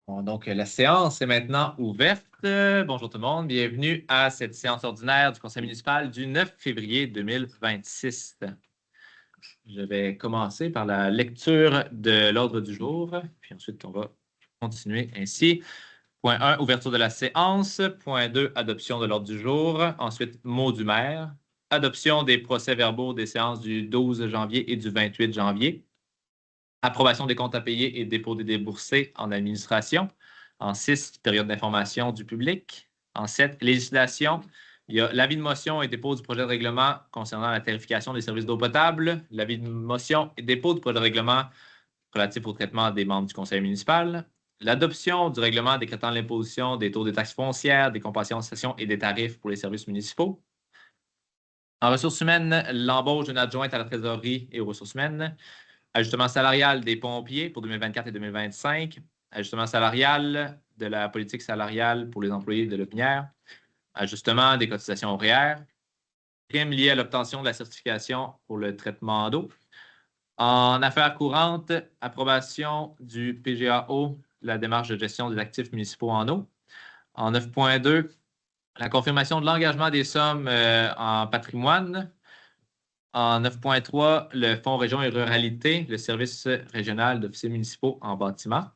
Bon, donc, la séance est maintenant ouverte. Bonjour tout le monde, bienvenue à cette séance ordinaire du Conseil municipal du 9 février 2026. Je vais commencer par la lecture de l'ordre du jour, puis ensuite on va continuer ainsi. Point 1, ouverture de la séance. Point 2, adoption de l'ordre du jour. Ensuite, mot du maire. Adoption des procès-verbaux des séances du 12 janvier et du 28 janvier. Approbation des comptes à payer et dépôt des déboursés en administration. En 6, période d'information du public. En 7, législation. Il y a l'avis de motion et dépôt du projet de règlement concernant la tarification des services d'eau potable, l'avis de motion et dépôt du projet de règlement relatif au traitement des membres du conseil municipal, l'adoption du règlement décrétant l'imposition des taux des taxes foncières, des compensations et des tarifs pour les services municipaux. En ressources humaines, l'embauche d'une adjointe à la trésorerie et aux ressources humaines, ajustement salarial des pompiers pour 2024 et 2025, ajustement salarial de la politique salariale pour les employés de l'Opinière, ajustement des cotisations horaires, prime liée à l'obtention de la certification pour le traitement d'eau. En affaires courantes, approbation du PGAO, la démarche de gestion des actifs municipaux en eau. En 9.2, la confirmation de l'engagement des sommes en patrimoine. En 9.3, le Fonds Région et Ruralité, le service régional d'officiers municipaux en bâtiment.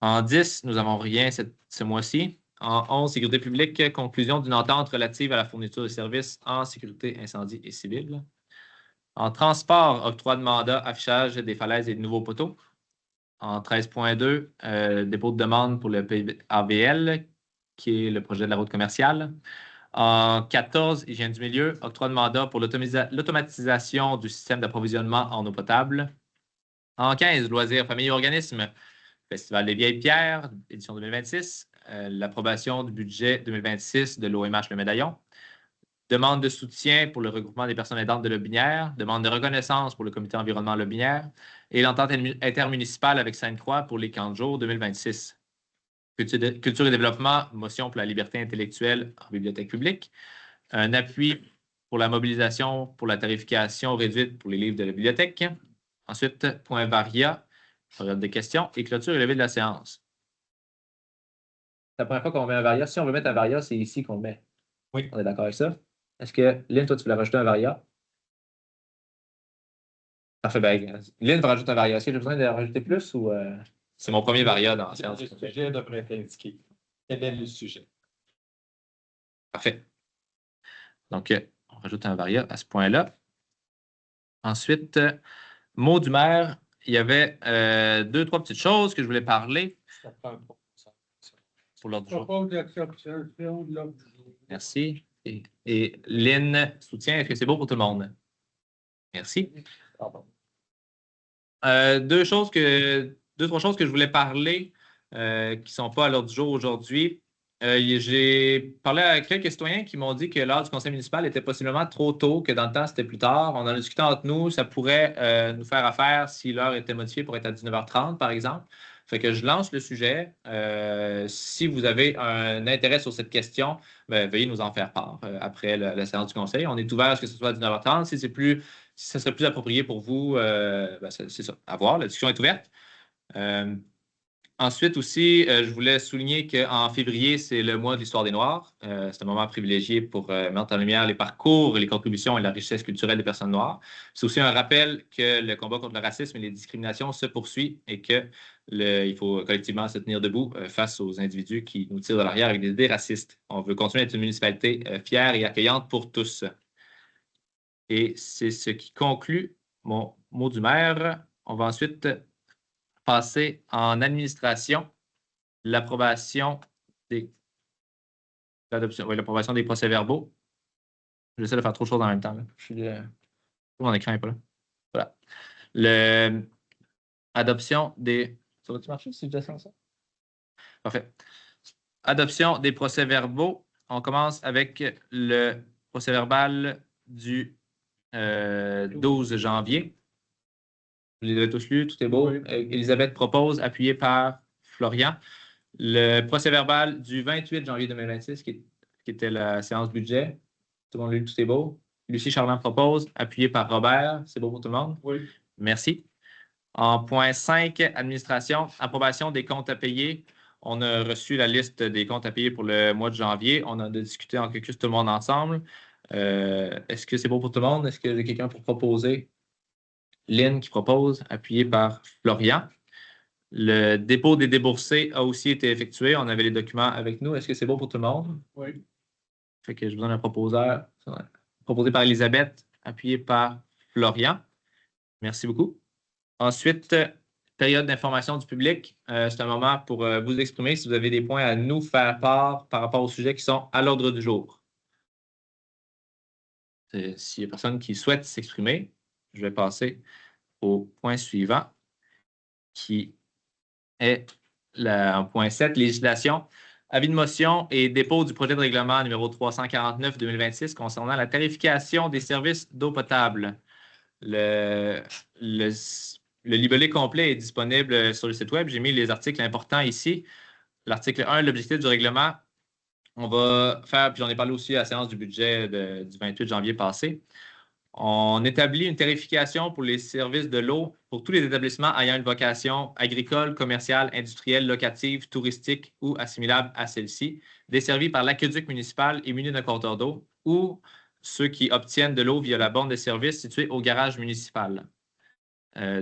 En 10, nous n'avons rien ce mois-ci. En 11, sécurité publique, conclusion d'une entente relative à la fourniture de services en sécurité, incendie et civil. En transport, octroi de mandat, affichage des falaises et de nouveaux poteaux. En 13.2, dépôt de demande pour le PAVL, qui est le projet de la route commerciale. En 14, hygiène du milieu, octroi de mandat pour l'automatisation du système d'approvisionnement en eau potable. En 15, loisirs, famille et organismes, Festival des Vieilles Pierres, édition 2026, l'approbation du budget 2026 de l'OMH Le Médaillon. Demande de soutien pour le regroupement des personnes aidantes de Lotbinière, demande de reconnaissance pour le comité environnement Lotbinière et l'entente intermunicipale avec Sainte-Croix pour les camps de jour 2026. Culture et développement, motion pour la liberté intellectuelle en bibliothèque publique. Un appui pour la mobilisation pour la tarification réduite pour les livres de la bibliothèque. Ensuite, point varia, période de questions et clôture élevée de la séance. C'est la première fois qu'on met un varia. Si on veut mettre un varia, c'est ici qu'on le met. Oui. On est d'accord avec ça? Est-ce que, Lynn, toi, tu voulais rajouter un varia? Parfait. Ben, Lynn va rajouter un varia. Est-ce que j'ai besoin de rajouter plus ou c'est mon premier varia dans la séance? Le sujet devrait être indiqué. Quel est le sujet? Parfait. Donc, on rajoute un varia à ce point-là. Ensuite, mot du maire, il y avait deux, trois petites choses que je voulais parler. Pour l'ordre du jour. Merci. Et Lynn soutient, est-ce que c'est beau pour tout le monde? Merci. Deux, trois choses que je voulais parler qui ne sont pas à l'ordre du jour aujourd'hui. J'ai parlé à quelques citoyens qui m'ont dit que l'heure du conseil municipal était possiblement trop tôt, que dans le temps, c'était plus tard. On en a discuté entre nous. Ça pourrait nous faire affaire si l'heure était modifiée pour être à 19h30, par exemple. Fait que je lance le sujet. Si vous avez un intérêt sur cette question, ben, veuillez nous en faire part après la séance du conseil. On est ouvert à ce que ce soit à 19h30. Si ça serait plus approprié pour vous, ben, c'est ça. À voir. La discussion est ouverte. Ensuite aussi, je voulais souligner qu'en février, c'est le mois de l'histoire des Noirs. C'est un moment privilégié pour mettre en lumière les parcours, les contributions et la richesse culturelle des personnes noires. C'est aussi un rappel que le combat contre le racisme et les discriminations se poursuit et qu'il faut collectivement se tenir debout face aux individus qui nous tirent de l'arrière avec des idées racistes. On veut continuer à être une municipalité fière et accueillante pour tous. Et c'est ce qui conclut mon mot du maire. On va ensuite passer en administration l'approbation des procès-verbaux. J'essaie de faire trop de choses en même temps. Mon écran n'est pas là. Voilà. Adoption des... Ça va-tu marcher si je descends ça? Parfait. Adoption des procès-verbaux. On commence avec le procès-verbal du 12 janvier. Vous les avez tous lus, tout est beau. Elisabeth propose, appuyée par Florian. Le procès-verbal du 28 janvier 2026, qui était la séance budget. Tout le monde l'a lu, tout est beau. Lucie Charland propose, appuyée par Robert. C'est beau pour tout le monde? Oui. Merci. En point 5, administration, approbation des comptes à payer. On a reçu la liste des comptes à payer pour le mois de janvier. On en a discuté en quelque chose tout le monde ensemble. Est-ce que c'est bon pour tout le monde? Est-ce qu'il y a quelqu'un pour proposer? Lynn qui propose, appuyé par Florian. Le dépôt des déboursés a aussi été effectué. On avait les documents avec nous. Est-ce que c'est bon pour tout le monde? Oui. Fait que j'ai besoin d'un proposeur. Proposé par Elisabeth, appuyé par Florian. Merci beaucoup. Ensuite, période d'information du public. C'est un moment pour vous exprimer si vous avez des points à nous faire part par rapport aux sujets qui sont à l'ordre du jour. S'il y a personne qui souhaite s'exprimer, je vais passer au point suivant, qui est le point 7, législation. Avis de motion et dépôt du projet de règlement numéro 349-2026 concernant la tarification des services d'eau potable. Le libellé complet est disponible sur le site web. J'ai mis les articles importants ici. L'article 1, l'objectif du règlement. On va faire, puis j'en ai parlé aussi à la séance du budget du 28 janvier passé. On établit une tarification pour les services de l'eau pour tous les établissements ayant une vocation agricole, commerciale, industrielle, locative, touristique ou assimilable à celle-ci, desservis par l'aqueduc municipal et munis d'un compteur d'eau, ou ceux qui obtiennent de l'eau via la borne de service située au garage municipal.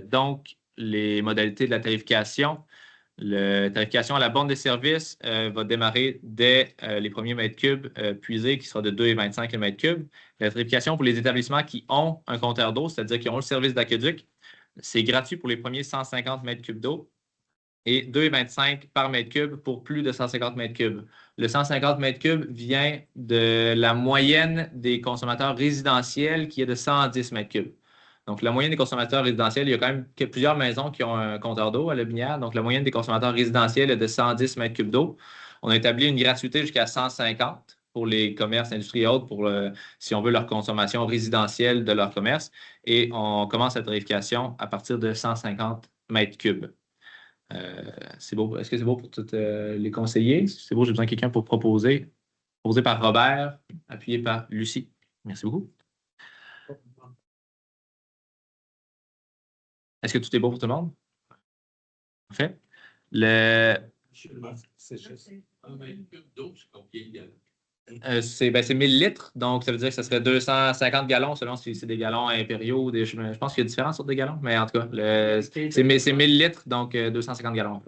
Donc, les modalités de la tarification. La tarification à la borne de service va démarrer dès les premiers mètres cubes puisés, qui sera de 2,25 le mètre cube. La tarification pour les établissements qui ont un compteur d'eau, c'est-à-dire qui ont le service d'aqueduc, c'est gratuit pour les premiers 150 mètres cubes d'eau et 2,25 par mètre cube pour plus de 150 mètres cubes. Le 150 mètres cubes vient de la moyenne des consommateurs résidentiels qui est de 110 mètres cubes. Donc, la moyenne des consommateurs résidentiels, il y a quand même plusieurs maisons qui ont un compteur d'eau à La Binière. Donc, la moyenne des consommateurs résidentiels est de 110 mètres cubes d'eau. On a établi une gratuité jusqu'à 150 pour les commerces, industries et autres, pour, si on veut, leur consommation résidentielle de leur commerce. Et on commence la tarification à partir de 150 mètres cubes. C'est beau. Est-ce que c'est beau pour tous les conseillers? C'est beau, j'ai besoin de quelqu'un pour proposer. Proposé par Robert, appuyé par Lucie. Merci beaucoup. Est-ce que tout est beau pour tout le monde? Parfait. C'est juste. Un mètre cube d'eau, c'est combien de gallons? C'est 1000 litres, donc ça veut dire que ça serait 250 gallons selon si c'est des gallons impériaux. Je pense qu'il y a différentes sortes de gallons, mais en tout cas, c'est 1000 litres, donc 250 gallons.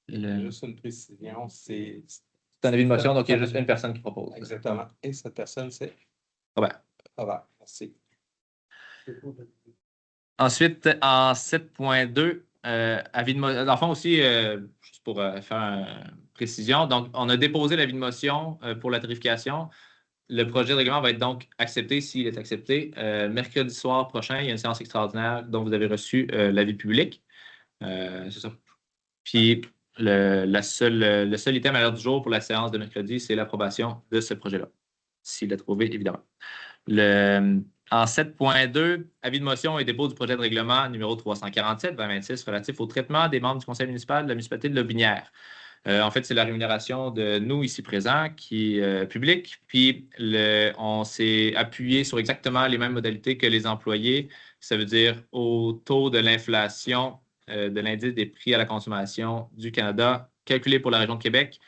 Juste une précision, c'est un avis de motion, donc il y a juste une personne qui propose. exactement. Et cette personne, c'est Robert. Robert. Merci. Ensuite, en 7.2, avis de motion. Dans le fond aussi, juste pour faire une précision, donc on a déposé l'avis de motion pour la tarification. Le projet de règlement va être donc accepté s'il est accepté. Mercredi soir prochain, il y a une séance extraordinaire dont vous avez reçu l'avis public. C'est ça. Puis le seul item à l'heure du jour pour la séance de mercredi, c'est l'approbation de ce projet-là, s'il est trouvé, évidemment. En 7.2, avis de motion et dépôt du projet de règlement numéro 347-2026 relatif au traitement des membres du conseil municipal de la municipalité de Lotbinière. En fait, c'est la rémunération de nous ici présents qui est publique. Puis, on s'est appuyé sur exactement les mêmes modalités que les employés. Ça veut dire au taux de l'inflation de l'indice des prix à la consommation du Canada, calculé pour la région de Québec,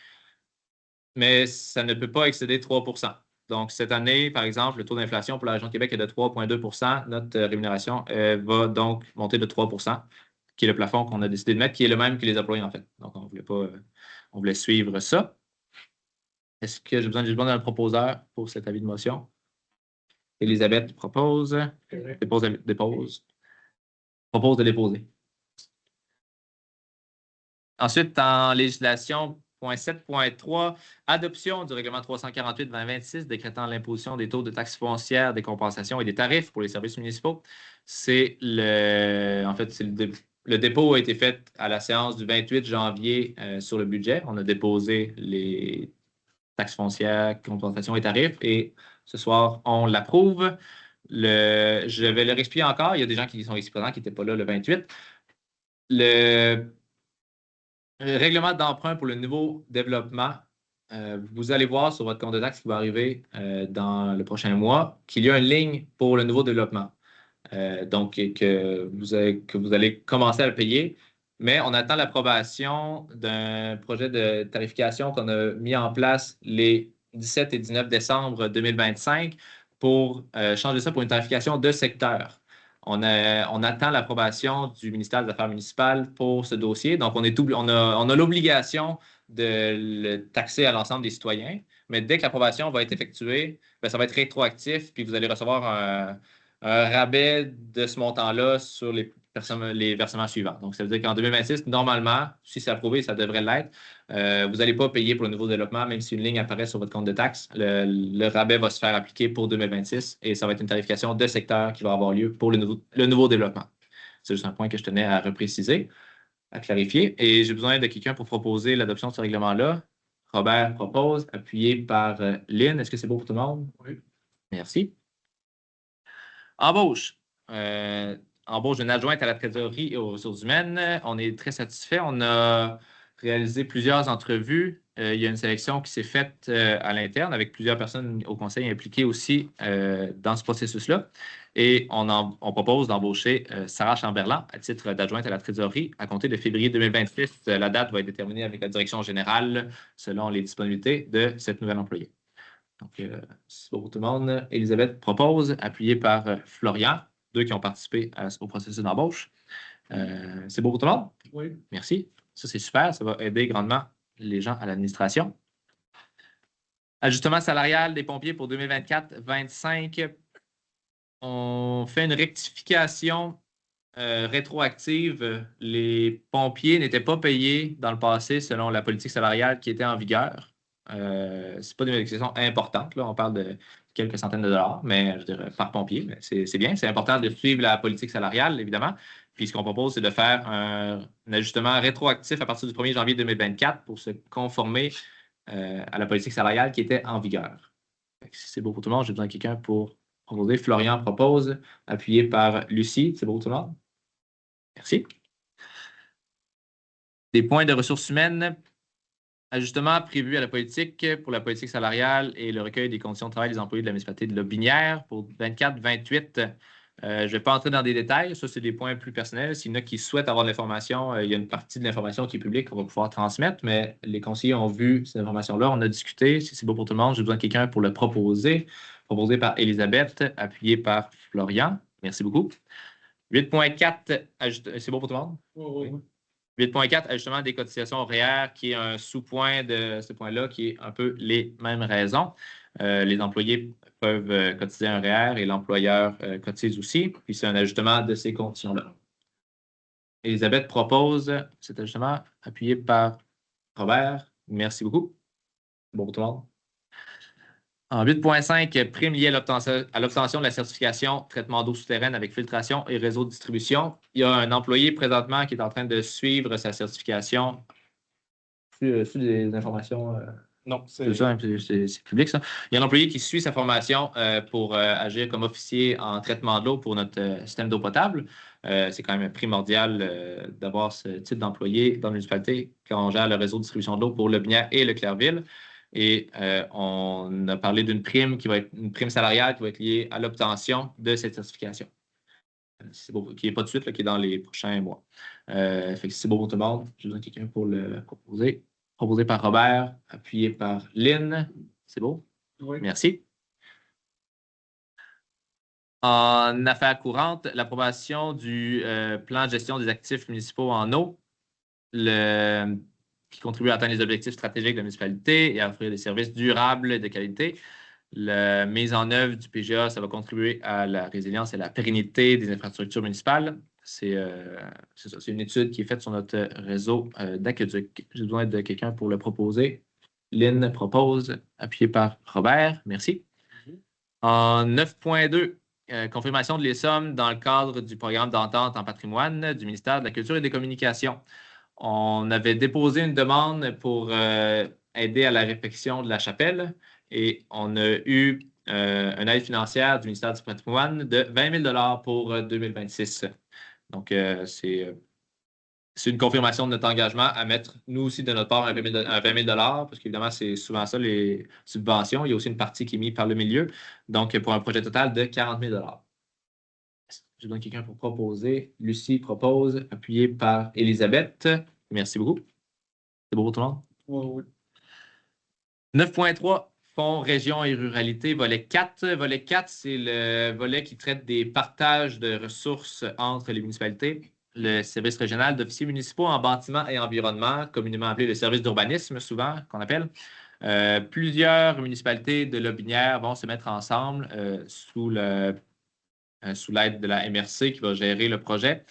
mais ça ne peut pas excéder 3 %. Donc, cette année, par exemple, le taux d'inflation pour la région de Québec est de 3,2 %. Notre rémunération va donc monter de 3 %, qui est le plafond qu'on a décidé de mettre, qui est le même que les employés, en fait. Donc, on voulait suivre ça. Est-ce que j'ai besoin d'un proposeur pour cet avis de motion? Elisabeth propose. Dépose. Propose de déposer. Ensuite, en législation, point 7.3, adoption du règlement 348-2026 décrétant l'imposition des taux de taxes foncières, des compensations et des tarifs pour les services municipaux. En fait, le dépôt a été fait à la séance du 28 janvier sur le budget. On a déposé les taxes foncières, compensations et tarifs et ce soir, on l'approuve. Je vais le réexpliquer encore. Il y a des gens qui sont ici présents qui n'étaient pas là le 28. Le règlement d'emprunt pour le nouveau développement, vous allez voir sur votre compte de taxes qui va arriver dans le prochain mois qu'il y a une ligne pour le nouveau développement. Donc que vous allez commencer à le payer. Mais on attend l'approbation d'un projet de tarification qu'on a mis en place les 17 et 19 décembre 2025 pour changer ça pour une tarification de secteur. On attend l'approbation du ministère des Affaires municipales pour ce dossier. Donc, on a l'obligation de le taxer à l'ensemble des citoyens. Mais dès que l'approbation va être effectuée, bien, ça va être rétroactif, puis vous allez recevoir un rabais de ce montant-là sur les versements suivants. Donc, ça veut dire qu'en 2026, normalement, si c'est approuvé, ça devrait l'être, vous n'allez pas payer pour le nouveau développement, même si une ligne apparaît sur votre compte de taxe. Le rabais va se faire appliquer pour 2026 et ça va être une tarification de secteur qui va avoir lieu pour le nouveau développement. C'est juste un point que je tenais à repréciser, à clarifier. Et j'ai besoin de quelqu'un pour proposer l'adoption de ce règlement-là. Robert propose, appuyé par Lynn. Est-ce que c'est beau pour tout le monde? Oui. Merci. Embauche. Embauche d'une adjointe à la trésorerie et aux ressources humaines. On est très satisfait. On a réalisé plusieurs entrevues. Il y a une sélection qui s'est faite à l'interne avec plusieurs personnes au conseil impliquées aussi dans ce processus-là. Et on propose d'embaucher Sarah Chamberlain à titre d'adjointe à la trésorerie à compter de février 2026. La date va être déterminée avec la direction générale selon les disponibilités de cette nouvelle employée. Donc, c'est pour tout le monde. Elisabeth propose, appuyée par Florian, deux qui ont participé au processus d'embauche. C'est beau pour tout le monde? Oui. Merci. Ça, c'est super. Ça va aider grandement les gens à l'administration. Ajustement salarial des pompiers pour 2024-25. On fait une rectification rétroactive. Les pompiers n'étaient pas payés dans le passé selon la politique salariale qui était en vigueur. Ce n'est pas une négociation importante. Là. On parle de quelques centaines de dollars, mais je dirais par pompier. Mais c'est bien. C'est important de suivre la politique salariale, évidemment. Puis ce qu'on propose, c'est de faire un ajustement rétroactif à partir du 1er janvier 2024 pour se conformer à la politique salariale qui était en vigueur. Si c'est beau pour tout le monde, j'ai besoin de quelqu'un pour proposer. Florian propose, appuyé par Lucie. C'est beau pour tout le monde? Merci. Des points de ressources humaines. Ajustement prévu à la politique pour la politique salariale et le recueil des conditions de travail des employés de la municipalité de Lotbinière pour 24-28. Je ne vais pas entrer dans des détails. Ça, c'est des points plus personnels. S'il y en a qui souhaitent avoir de l'information, il y a une partie de l'information qui est publique qu'on va pouvoir transmettre, mais les conseillers ont vu cette information-là. On a discuté. Si c'est beau pour tout le monde, j'ai besoin de quelqu'un pour le proposer. Proposé par Elisabeth, appuyé par Florian. Merci beaucoup. 8.4, c'est beau pour tout le monde? Oui. 8.4, ajustement des cotisations horaires, qui est un sous-point de ce point-là, qui est un peu les mêmes raisons. Les employés peuvent cotiser un REER et l'employeur cotise aussi. Puis c'est un ajustement de ces conditions-là. Elisabeth propose cet ajustement appuyé par Robert. Merci beaucoup. Bon pour tout le monde. En 8.5, prime liée à l'obtention de la certification traitement d'eau souterraine avec filtration et réseau de distribution. Il y a un employé présentement qui est en train de suivre sa certification. C'est des informations. Non, c'est public, ça. Il y a un employé qui suit sa formation pour agir comme officier en traitement de l'eau pour notre système d'eau potable. C'est quand même primordial d'avoir ce type d'employé dans la municipalité quand on gère le réseau de distribution de l'eau pour Lotbinière et le Clairville. Et on a parlé d'une prime qui va être une prime salariale qui va être liée à l'obtention de cette certification. Qui n'est pas de suite, là, qui est dans les prochains mois. Fait que c'est beau pour tout le monde. J'ai besoin de quelqu'un pour le proposer. Proposé par Robert, appuyé par Lynn. C'est beau? Oui. Merci. En affaires courantes, l'approbation du plan de gestion des actifs municipaux en eau, qui contribue à atteindre les objectifs stratégiques de la municipalité et à offrir des services durables et de qualité. La mise en œuvre du PGA, ça va contribuer à la résilience et à la pérennité des infrastructures municipales. C'est ça, c'est une étude qui est faite sur notre réseau d'aqueduc. J'ai besoin de quelqu'un pour le proposer. Lynn propose, appuyé par Robert. Merci. En 9.2, confirmation de les sommes dans le cadre du programme d'entente en patrimoine du ministère de la Culture et des Communications. On avait déposé une demande pour aider à la réfection de la chapelle et on a eu une aide financière du ministère du patrimoine de 20 000 pour 2026. Donc, c'est une confirmation de notre engagement à mettre, nous aussi, de notre part, un 20 000 parce qu'évidemment, c'est souvent ça, les subventions. Il y a aussi une partie qui est mise par le milieu. Donc, pour un projet total de 40 000 . Je donne quelqu'un pour proposer. Lucie propose, appuyé par Elisabeth. Merci beaucoup. C'est beau pour tout le monde? Oui. 9.3, Fonds, région et ruralité, volet 4. Volet 4, c'est le volet qui traite des partages de ressources entre les municipalités. Le service régional d'officiers municipaux en bâtiment et environnement, communément appelé le service d'urbanisme, souvent, qu'on appelle. Plusieurs municipalités de Lotbinière vont se mettre ensemble sous l'aide de la MRC qui va gérer le projet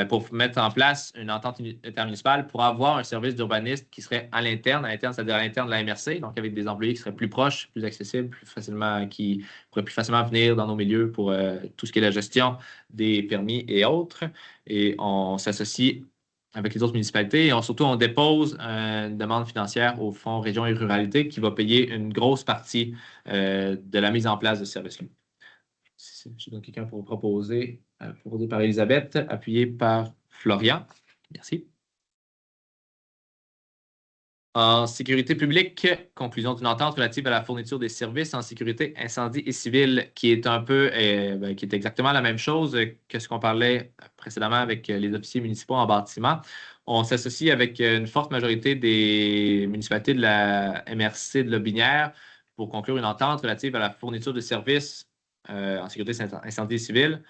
pour mettre en place une entente intermunicipale pour avoir un service d'urbaniste qui serait à l'interne, c'est-à-dire à l'interne de la MRC, donc avec des employés qui seraient plus proches, plus accessibles, plus facilement, qui pourraient plus facilement venir dans nos milieux pour tout ce qui est la gestion des permis et autres. Et on s'associe avec les autres municipalités et surtout on dépose une demande financière au Fonds Région et Ruralité qui va payer une grosse partie de la mise en place de ce service-là. Je donne quelqu'un pour proposer par Elisabeth, appuyé par Florian. Merci. En sécurité publique, conclusion d'une entente relative à la fourniture des services en sécurité, incendie et civil, qui est un peu, qui est exactement la même chose que ce qu'on parlait précédemment avec les officiers municipaux en bâtiment. On s'associe avec une forte majorité des municipalités de la MRC de Lotbinière pour conclure une entente relative à la fourniture de services en sécurité, incendie et civil.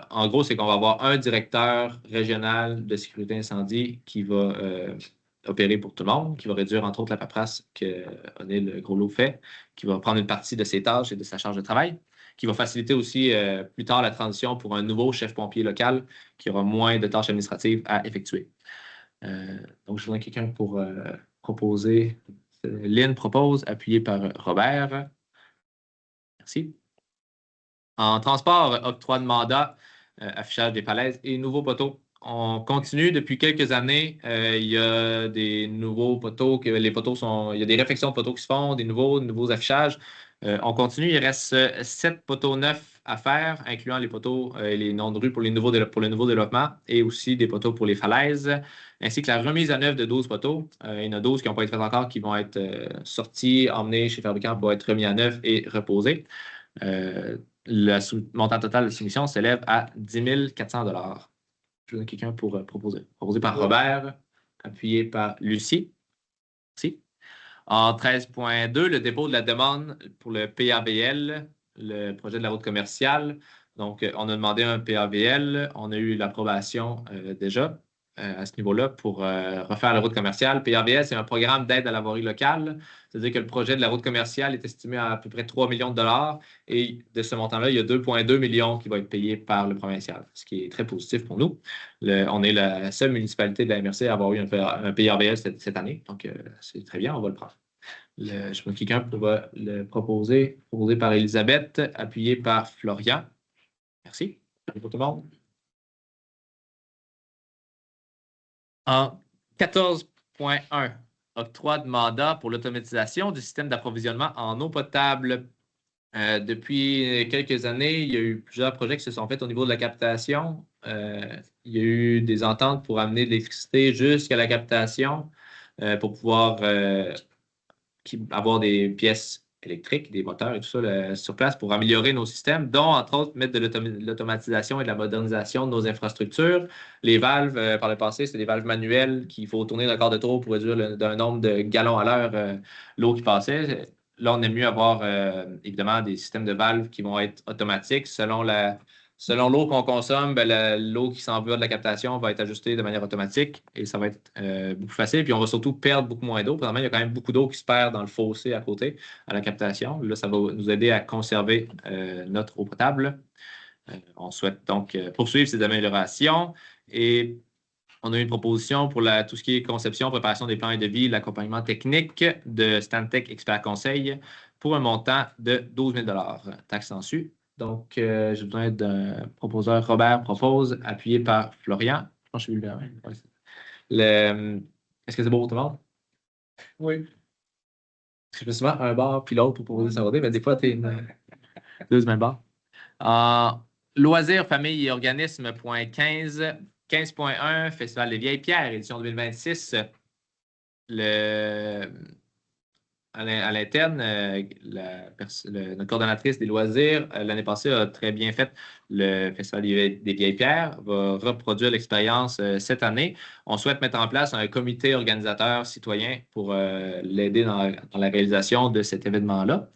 En gros, c'est qu'on va avoir un directeur régional de sécurité incendie qui va opérer pour tout le monde, qui va réduire entre autres la paperasse que O'Neill Groslot fait, qui va prendre une partie de ses tâches et de sa charge de travail, qui va faciliter aussi plus tard la transition pour un nouveau chef pompier local qui aura moins de tâches administratives à effectuer. Donc, je voudrais quelqu'un pour proposer. Lynn propose, appuyé par Robert. Merci. En transport, octroi de mandat, affichage des falaises et nouveaux poteaux. On continue depuis quelques années. Il y a des nouveaux poteaux, il y a des réfections de poteaux qui se font, des nouveaux affichages. On continue. Il reste 7 poteaux neufs à faire, incluant les poteaux et les noms de rue pour le nouveau développement et aussi des poteaux pour les falaises, ainsi que la remise à neuf de 12 poteaux. Il y en a 12 qui n'ont pas été faits encore, qui vont être sortis, emmenés chez le fabricant pour être remis à neuf et reposés. Le montant total de soumission s'élève à 10 400 $. Je donne quelqu'un pour proposer. Proposé par Robert, appuyé par Lucie. Merci. En 13.2, le dépôt de la demande pour le PAVL, le projet de la route commerciale. Donc, on a demandé un PAVL. On a eu l'approbation déjà à ce niveau-là pour refaire la route commerciale. PAVL, c'est un programme d'aide à la voirie locale. C'est-à-dire que le projet de la route commerciale est estimé à peu près 3 millions de dollars. Et de ce montant-là, il y a 2,2 millions qui vont être payés par le provincial, ce qui est très positif pour nous. On est la seule municipalité de la MRC à avoir eu un PAVL cette année. Donc, c'est très bien, on va le prendre. Je vois quelqu'un qui va le proposer par Elisabeth, appuyé par Florian. Merci. Merci pour tout le monde. En 14.1, octroi de mandat pour l'automatisation du système d'approvisionnement en eau potable. Depuis quelques années, il y a eu plusieurs projets qui se sont faits au niveau de la captation. Il y a eu des ententes pour amener de l'électricité jusqu'à la captation pour pouvoir avoir des pièces électriques, des moteurs et tout ça sur place pour améliorer nos systèmes, dont, entre autres, mettre de l'automatisation et de la modernisation de nos infrastructures. Les valves, par le passé, c'est des valves manuelles qu'il faut tourner d'un quart de tour pour réduire d'un nombre de gallons à l'heure l'eau qui passait. Là, on aime mieux avoir, évidemment, des systèmes de valves qui vont être automatiques. Selon l'eau qu'on consomme, l'eau qui s'en va de la captation va être ajustée de manière automatique et ça va être beaucoup plus facile. Puis on va surtout perdre beaucoup moins d'eau. Présentement, il y a quand même beaucoup d'eau qui se perd dans le fossé à côté à la captation. Là, ça va nous aider à conserver notre eau potable. On souhaite donc poursuivre ces améliorations et on a eu une proposition pour tout ce qui est conception, préparation des plans et devis, l'accompagnement technique de Stantec Expert Conseil pour un montant de 12 000 $, taxes en su. Donc, j'ai besoin d'un proposeur. Robert propose, appuyé par Florian. Je pense que je suis Est-ce que c'est beau pour tout le monde? Oui. Parce que je fais souvent un bar puis l'autre pour proposer sa rodée, mais des fois, tu es deux mêmes bars. Loisirs, famille et organismes, point 15. 15.1, Festival des Vieilles Pierres, édition 2026. à l'interne, notre coordonnatrice des loisirs, l'année passée, a très bien fait le Festival des Vieilles Pierres, va reproduire l'expérience cette année. On souhaite mettre en place un comité organisateur citoyen pour l'aider dans la réalisation de cet événement-là.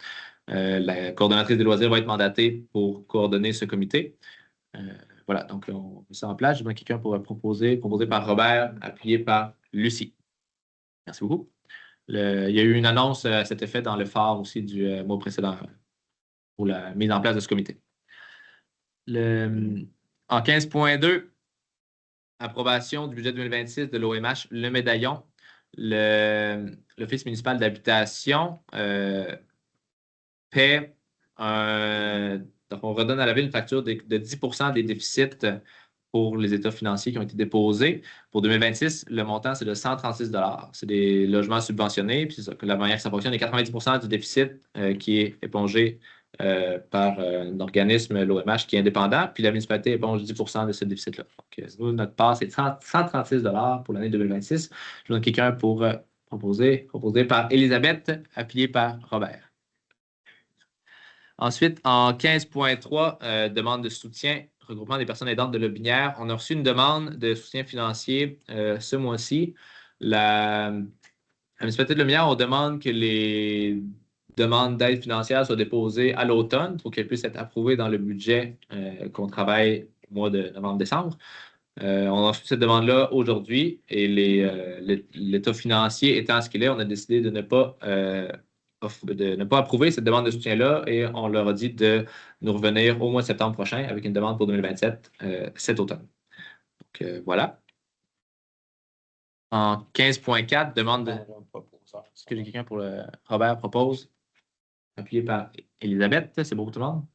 La coordonnatrice des loisirs va être mandatée pour coordonner ce comité. Voilà, donc on met ça en place. Je demande quelqu'un pour proposé par Robert, appuyé par Lucie. Merci beaucoup. Il y a eu une annonce à cet effet dans le phare aussi du mois précédent pour la mise en place de ce comité. En 15.2, approbation du budget 2026 de l'OMH, le médaillon. L'Office municipal d'habitation paie donc on redonne à la ville une facture de 10 % des déficits pour les états financiers qui ont été déposés. Pour 2026, le montant, c'est de 136 $. C'est des logements subventionnés. Puis la manière que ça fonctionne, il y a 90 % du déficit qui est épongé par un organisme, l'OMH, qui est indépendant. Puis la municipalité éponge 10 % de ce déficit-là. Donc, nous, notre part, c'est 136 $ pour l'année 2026. Je donne quelqu'un pour proposé par Elisabeth, appuyé par Robert. Ensuite, en 15.3, demande de soutien, regroupement des personnes aidantes de Lotbinière. On a reçu une demande de soutien financier ce mois-ci. La municipalité de Lotbinière, on demande que les demandes d'aide financière soient déposées à l'automne pour qu'elles puissent être approuvées dans le budget qu'on travaille au mois de novembre-décembre. On a reçu cette demande-là aujourd'hui et l'état financier étant ce qu'il est, on a décidé de ne pas approuver cette demande de soutien-là et on leur a dit de nous revenir au mois de septembre prochain avec une demande pour 2027 cet automne. Donc, voilà. En 15.4, demande de... Est-ce que j'ai quelqu'un pour le... Robert propose, appuyé par Elisabeth. C'est beau pour tout le monde.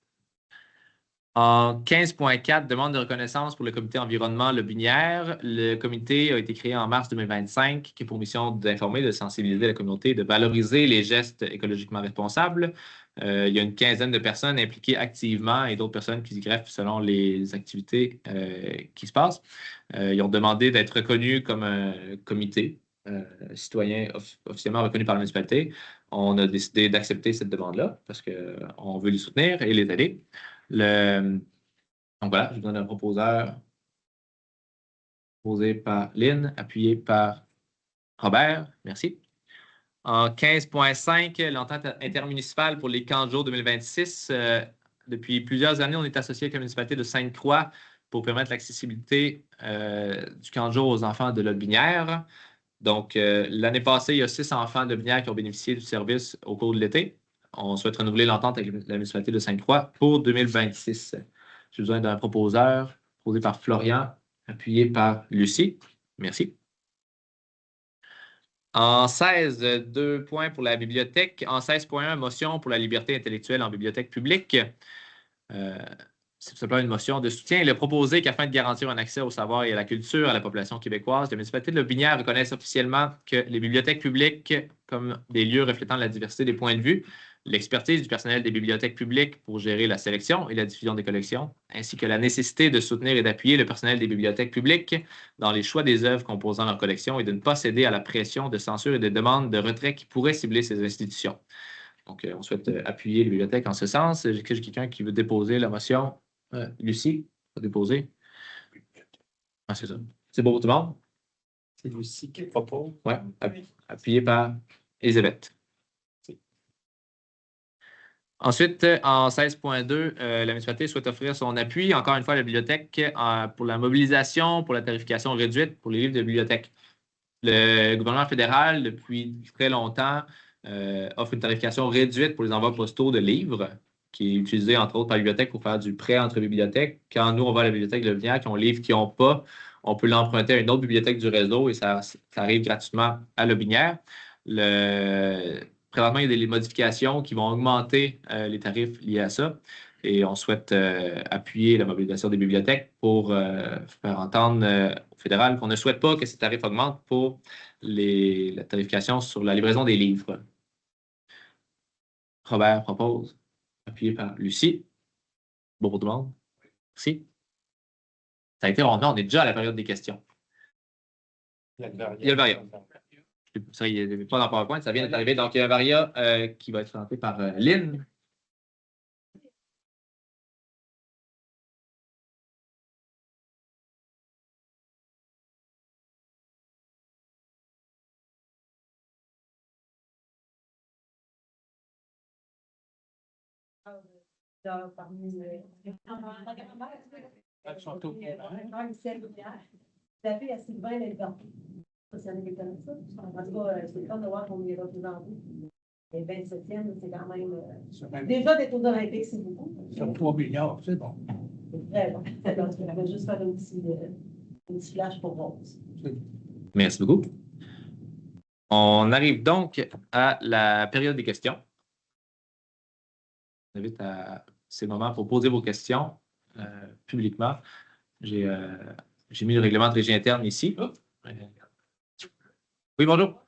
En 15.4, demande de reconnaissance pour le comité environnement Lotbinière. Le comité a été créé en mars 2025, qui a pour mission d'informer, de sensibiliser la communauté, de valoriser les gestes écologiquement responsables. Il y a une quinzaine de personnes impliquées activement et d'autres personnes qui s'y greffent selon les activités qui se passent. Ils ont demandé d'être reconnus comme un comité citoyen officiellement reconnu par la municipalité. On a décidé d'accepter cette demande-là parce qu'on veut les soutenir et les aider. Donc voilà, je vous donne un proposeur proposé par Lynn, appuyé par Robert. Merci. En 15.5, l'entente intermunicipale pour les camps de jour 2026. Depuis plusieurs années, on est associé avec la municipalité de Sainte-Croix pour permettre l'accessibilité du camp de jour aux enfants de Lotbinière. Donc, l'année passée, il y a 6 enfants de Lotbinière qui ont bénéficié du service au cours de l'été. On souhaite renouveler l'entente avec la municipalité de Sainte-Croix pour 2026. J'ai besoin d'un proposeur, proposé par Florian, appuyé par Lucie. Merci. En 16, 2 points pour la bibliothèque. En 16.1, motion pour la liberté intellectuelle en bibliothèque publique. C'est tout simplement une motion de soutien. Il a proposé qu'afin de garantir un accès au savoir et à la culture à la population québécoise, la municipalité de Lotbinière reconnaisse officiellement que les bibliothèques publiques, comme des lieux reflétant la diversité des points de vue, l'expertise du personnel des bibliothèques publiques pour gérer la sélection et la diffusion des collections, ainsi que la nécessité de soutenir et d'appuyer le personnel des bibliothèques publiques dans les choix des œuvres composant leur collection et de ne pas céder à la pression de censure et de demandes de retrait qui pourraient cibler ces institutions. Donc, on souhaite appuyer les bibliothèques en ce sens. Est-ce que j'ai quelqu'un qui veut déposer la motion? Lucie, va déposer. Ah, c'est ça. C'est beau pour tout le monde? C'est Lucie qui propose. Oui, appuyé par Elisabeth. Ensuite, en 16.2, la municipalité souhaite offrir son appui, encore une fois, à la bibliothèque pour la mobilisation, pour la tarification réduite pour les livres de bibliothèque. Le gouvernement fédéral, depuis très longtemps, offre une tarification réduite pour les envois postaux de livres, qui est utilisée, entre autres, par la bibliothèque pour faire du prêt entre bibliothèques. Quand nous, on va à la bibliothèque de Lotbinière, qui ont un livre qui n'ont pas, on peut l'emprunter à une autre bibliothèque du réseau et ça arrive gratuitement à Lotbinière. Présentement, il y a des modifications qui vont augmenter les tarifs liés à ça et on souhaite appuyer la mobilisation des bibliothèques pour faire entendre au fédéral qu'on ne souhaite pas que ces tarifs augmentent pour la tarification sur la livraison des livres. Robert propose, appuyé par Lucie. Bon pour tout le monde. Merci. Ça a été rondement, on est déjà à la période des questions. Il y a le variant. Ça, il n'est pas dans PowerPoint, ça vient d'arriver. Donc, il y a un Varia qui va être présenté par Lynn. Parmi la fille à Sylvain Lévent. Ça, c'est quelqu'un de ça. En tout cas, c'est le temps de voir qu'on est représenté. Et 27e, c'est quand même. Déjà d'être aux Olympiques, c'est beaucoup. Sur 3 milliards, c'est bon. C'est très bon. Alors, je vais juste faire un petit flash pour Rose. Merci beaucoup. On arrive donc à la période des questions. Je vous invite à ces moments pour poser vos questions publiquement. J'ai mis le règlement de régie interne ici. Oui, bonjour.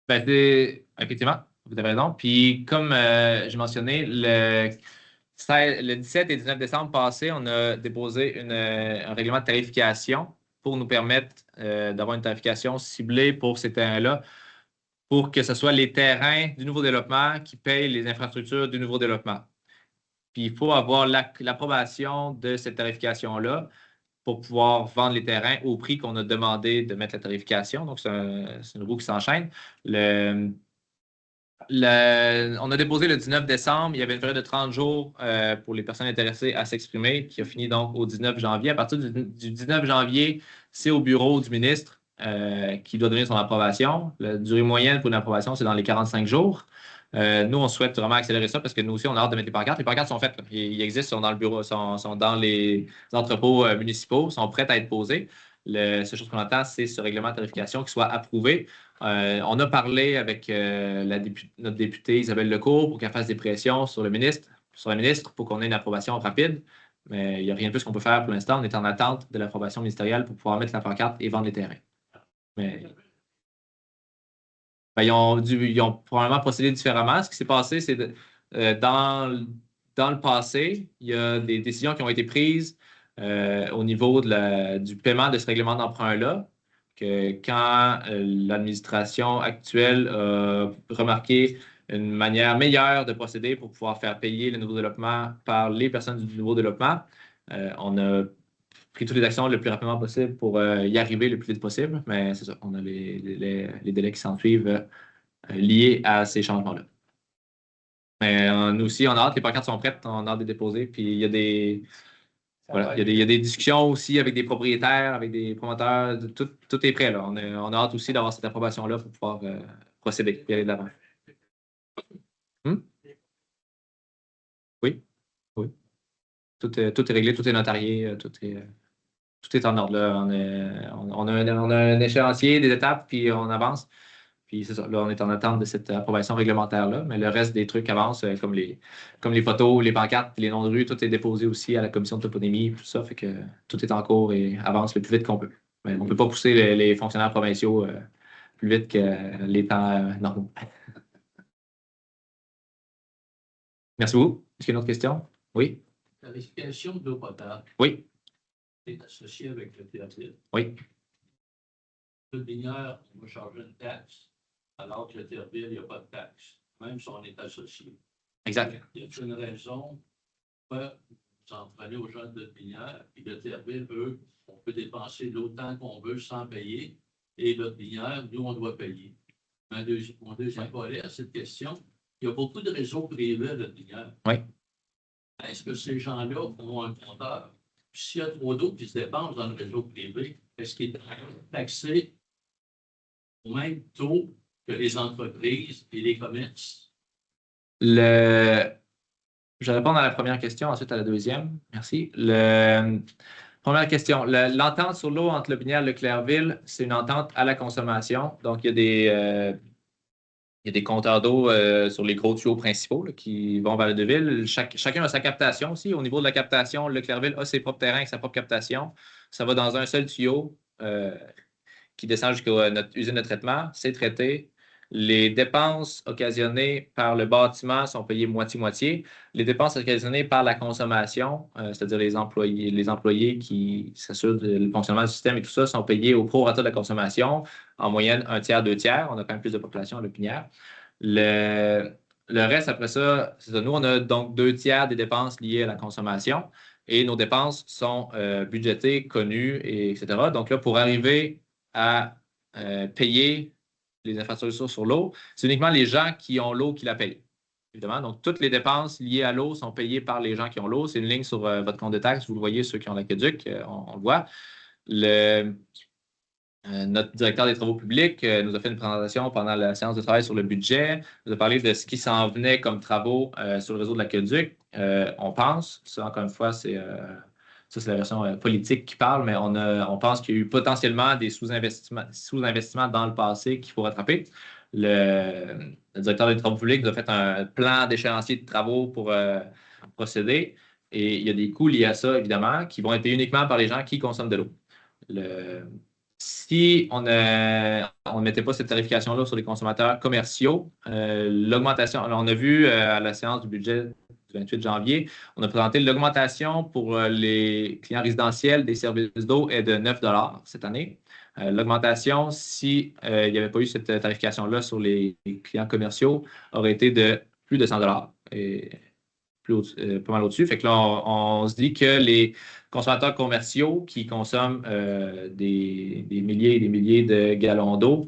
Ben, effectivement, vous avez raison. Puis, comme j'ai mentionné, le 17 et 19 décembre passé, on a déposé un règlement de tarification pour nous permettre d'avoir une tarification ciblée pour ces terrains-là, pour que ce soit les terrains du nouveau développement qui payent les infrastructures du nouveau développement. Puis, il faut avoir l'approbation de cette tarification-là pour pouvoir vendre les terrains au prix qu'on a demandé de mettre la tarification. Donc, c'est une roue qui s'enchaîne. On a déposé le 19 décembre. Il y avait une période de 30 jours pour les personnes intéressées à s'exprimer, qui a fini donc au 19 janvier. À partir du 19 janvier, c'est au bureau du ministre qui doit donner son approbation. La durée moyenne pour une approbation, c'est dans les 45 jours. Nous, on souhaite vraiment accélérer ça parce que nous aussi, on a hâte de mettre les pancartes. Les pancartes sont faites. Ils existent, sont dans le bureau, sont dans les entrepôts municipaux, sont prêtes à être posées. La seule chose qu'on attend, c'est ce règlement de tarification qui soit approuvé. On a parlé avec notre députée Isabelle Lecourt pour qu'elle fasse des pressions sur le ministre pour qu'on ait une approbation rapide. Mais il n'y a rien de plus qu'on peut faire pour l'instant. On est en attente de l'approbation ministérielle pour pouvoir mettre la pancarte et vendre les terrains. Mais ils ont probablement procédé différemment. Ce qui s'est passé, c'est dans le passé, il y a des décisions qui ont été prises au niveau du paiement de ce règlement d'emprunt-là, que quand l'administration actuelle a remarqué une manière meilleure de procéder pour pouvoir faire payer le nouveau développement par les personnes du nouveau développement, on a pris toutes les actions le plus rapidement possible pour y arriver le plus vite possible. Mais c'est ça, on a les délais qui s'en suivent liés à ces changements-là. Mais nous aussi, on a hâte, les pancartes sont prêtes, on a hâte de les déposer. Puis il y a des. Voilà, il y a des discussions aussi avec des propriétaires, avec des promoteurs. Tout est prêt, là. On a hâte aussi d'avoir cette approbation-là pour pouvoir procéder et aller de l'avant. Oui, oui. Tout est réglé, tout est notarié, tout est en ordre. Là. On a un échéancier, des étapes, puis on avance. Puis c'est ça, là, on est en attente de cette approbation réglementaire-là, mais le reste des trucs avancent, comme les photos, les pancartes, les noms de rue, tout est déposé aussi à la commission de toponymie, tout ça, fait que tout est en cours et avance le plus vite qu'on peut. Mais on ne peut pas pousser les fonctionnaires provinciaux plus vite que les temps normaux. Merci beaucoup. Est-ce qu'il y a une autre question? Oui? La vérification de l'eau potable Oui. est associée avec le TRVL. Oui. Le baigneur va charger une taxe, alors que le TRVL, il n'y a pas de taxe, même si on est associé. Exact. Il y a une raison pour s'en prenez aux gens de baigneur, puis le TRVL, eux, on peut dépenser l'autant qu'on veut sans payer, et le baigneur, nous, on doit payer. Mon deuxième volet à cette question, il y a beaucoup de réseaux privés de baigneur. Oui. Est-ce que ces gens-là ont un compteur? S'il y a trop d'eau qui se dépense dans le réseau privé, est-ce qu'il est taxé au même taux que les entreprises et les commerces? Je vais répondre à la première question, ensuite à la deuxième. Merci. Première question. L'entente sur l'eau entre Lotbinière et Leclercville, c'est une entente à la consommation. Donc, il y a des compteurs d'eau sur les gros tuyaux principaux là, qui vont vers les deux villes. Chacun a sa captation aussi. Au niveau de la captation, Leclercville a ses propres terrains avec sa propre captation. Ça va dans un seul tuyau qui descend jusqu'à notre usine de traitement. C'est traité. Les dépenses occasionnées par le bâtiment sont payées moitié-moitié. Les dépenses occasionnées par la consommation, c'est-à-dire les employés qui s'assurent du fonctionnement du système et tout ça, sont payés au prorata de la consommation, en moyenne 1/3, 2/3. On a quand même plus de population à Lotbinière. Le reste, après ça, c'est ça. Nous, on a donc 2/3 des dépenses liées à la consommation et nos dépenses sont budgétées, connues, etc. Donc là, pour arriver à payer les infrastructures sur l'eau, c'est uniquement les gens qui ont l'eau qui la payent. Évidemment, donc toutes les dépenses liées à l'eau sont payées par les gens qui ont l'eau. C'est une ligne sur votre compte de taxes, vous le voyez, ceux qui ont l'aqueduc, on le voit. Notre directeur des travaux publics nous a fait une présentation pendant la séance de travail sur le budget, nous a parlé de ce qui s'en venait comme travaux sur le réseau de l'aqueduc. On pense, ça encore une fois, c'est la version politique qui parle, mais on pense qu'il y a eu potentiellement des sous-investissements dans le passé qu'il faut rattraper. Le directeur des travaux publics nous a fait un plan d'échéancier de travaux pour procéder. Et il y a des coûts liés à ça, évidemment, qui vont être payés uniquement par les gens qui consomment de l'eau. Si on ne mettait pas cette tarification-là sur les consommateurs commerciaux, l'augmentation, on a vu à la séance du budget du 28 janvier, on a présenté l'augmentation pour les clients résidentiels des services d'eau est de 9 $ cette année. L'augmentation, s'il n'y avait pas eu cette tarification-là sur les clients commerciaux, aurait été de plus de 100 $ et pas mal au-dessus. Fait que là, on se dit que les consommateurs commerciaux qui consomment des milliers et des milliers de gallons d'eau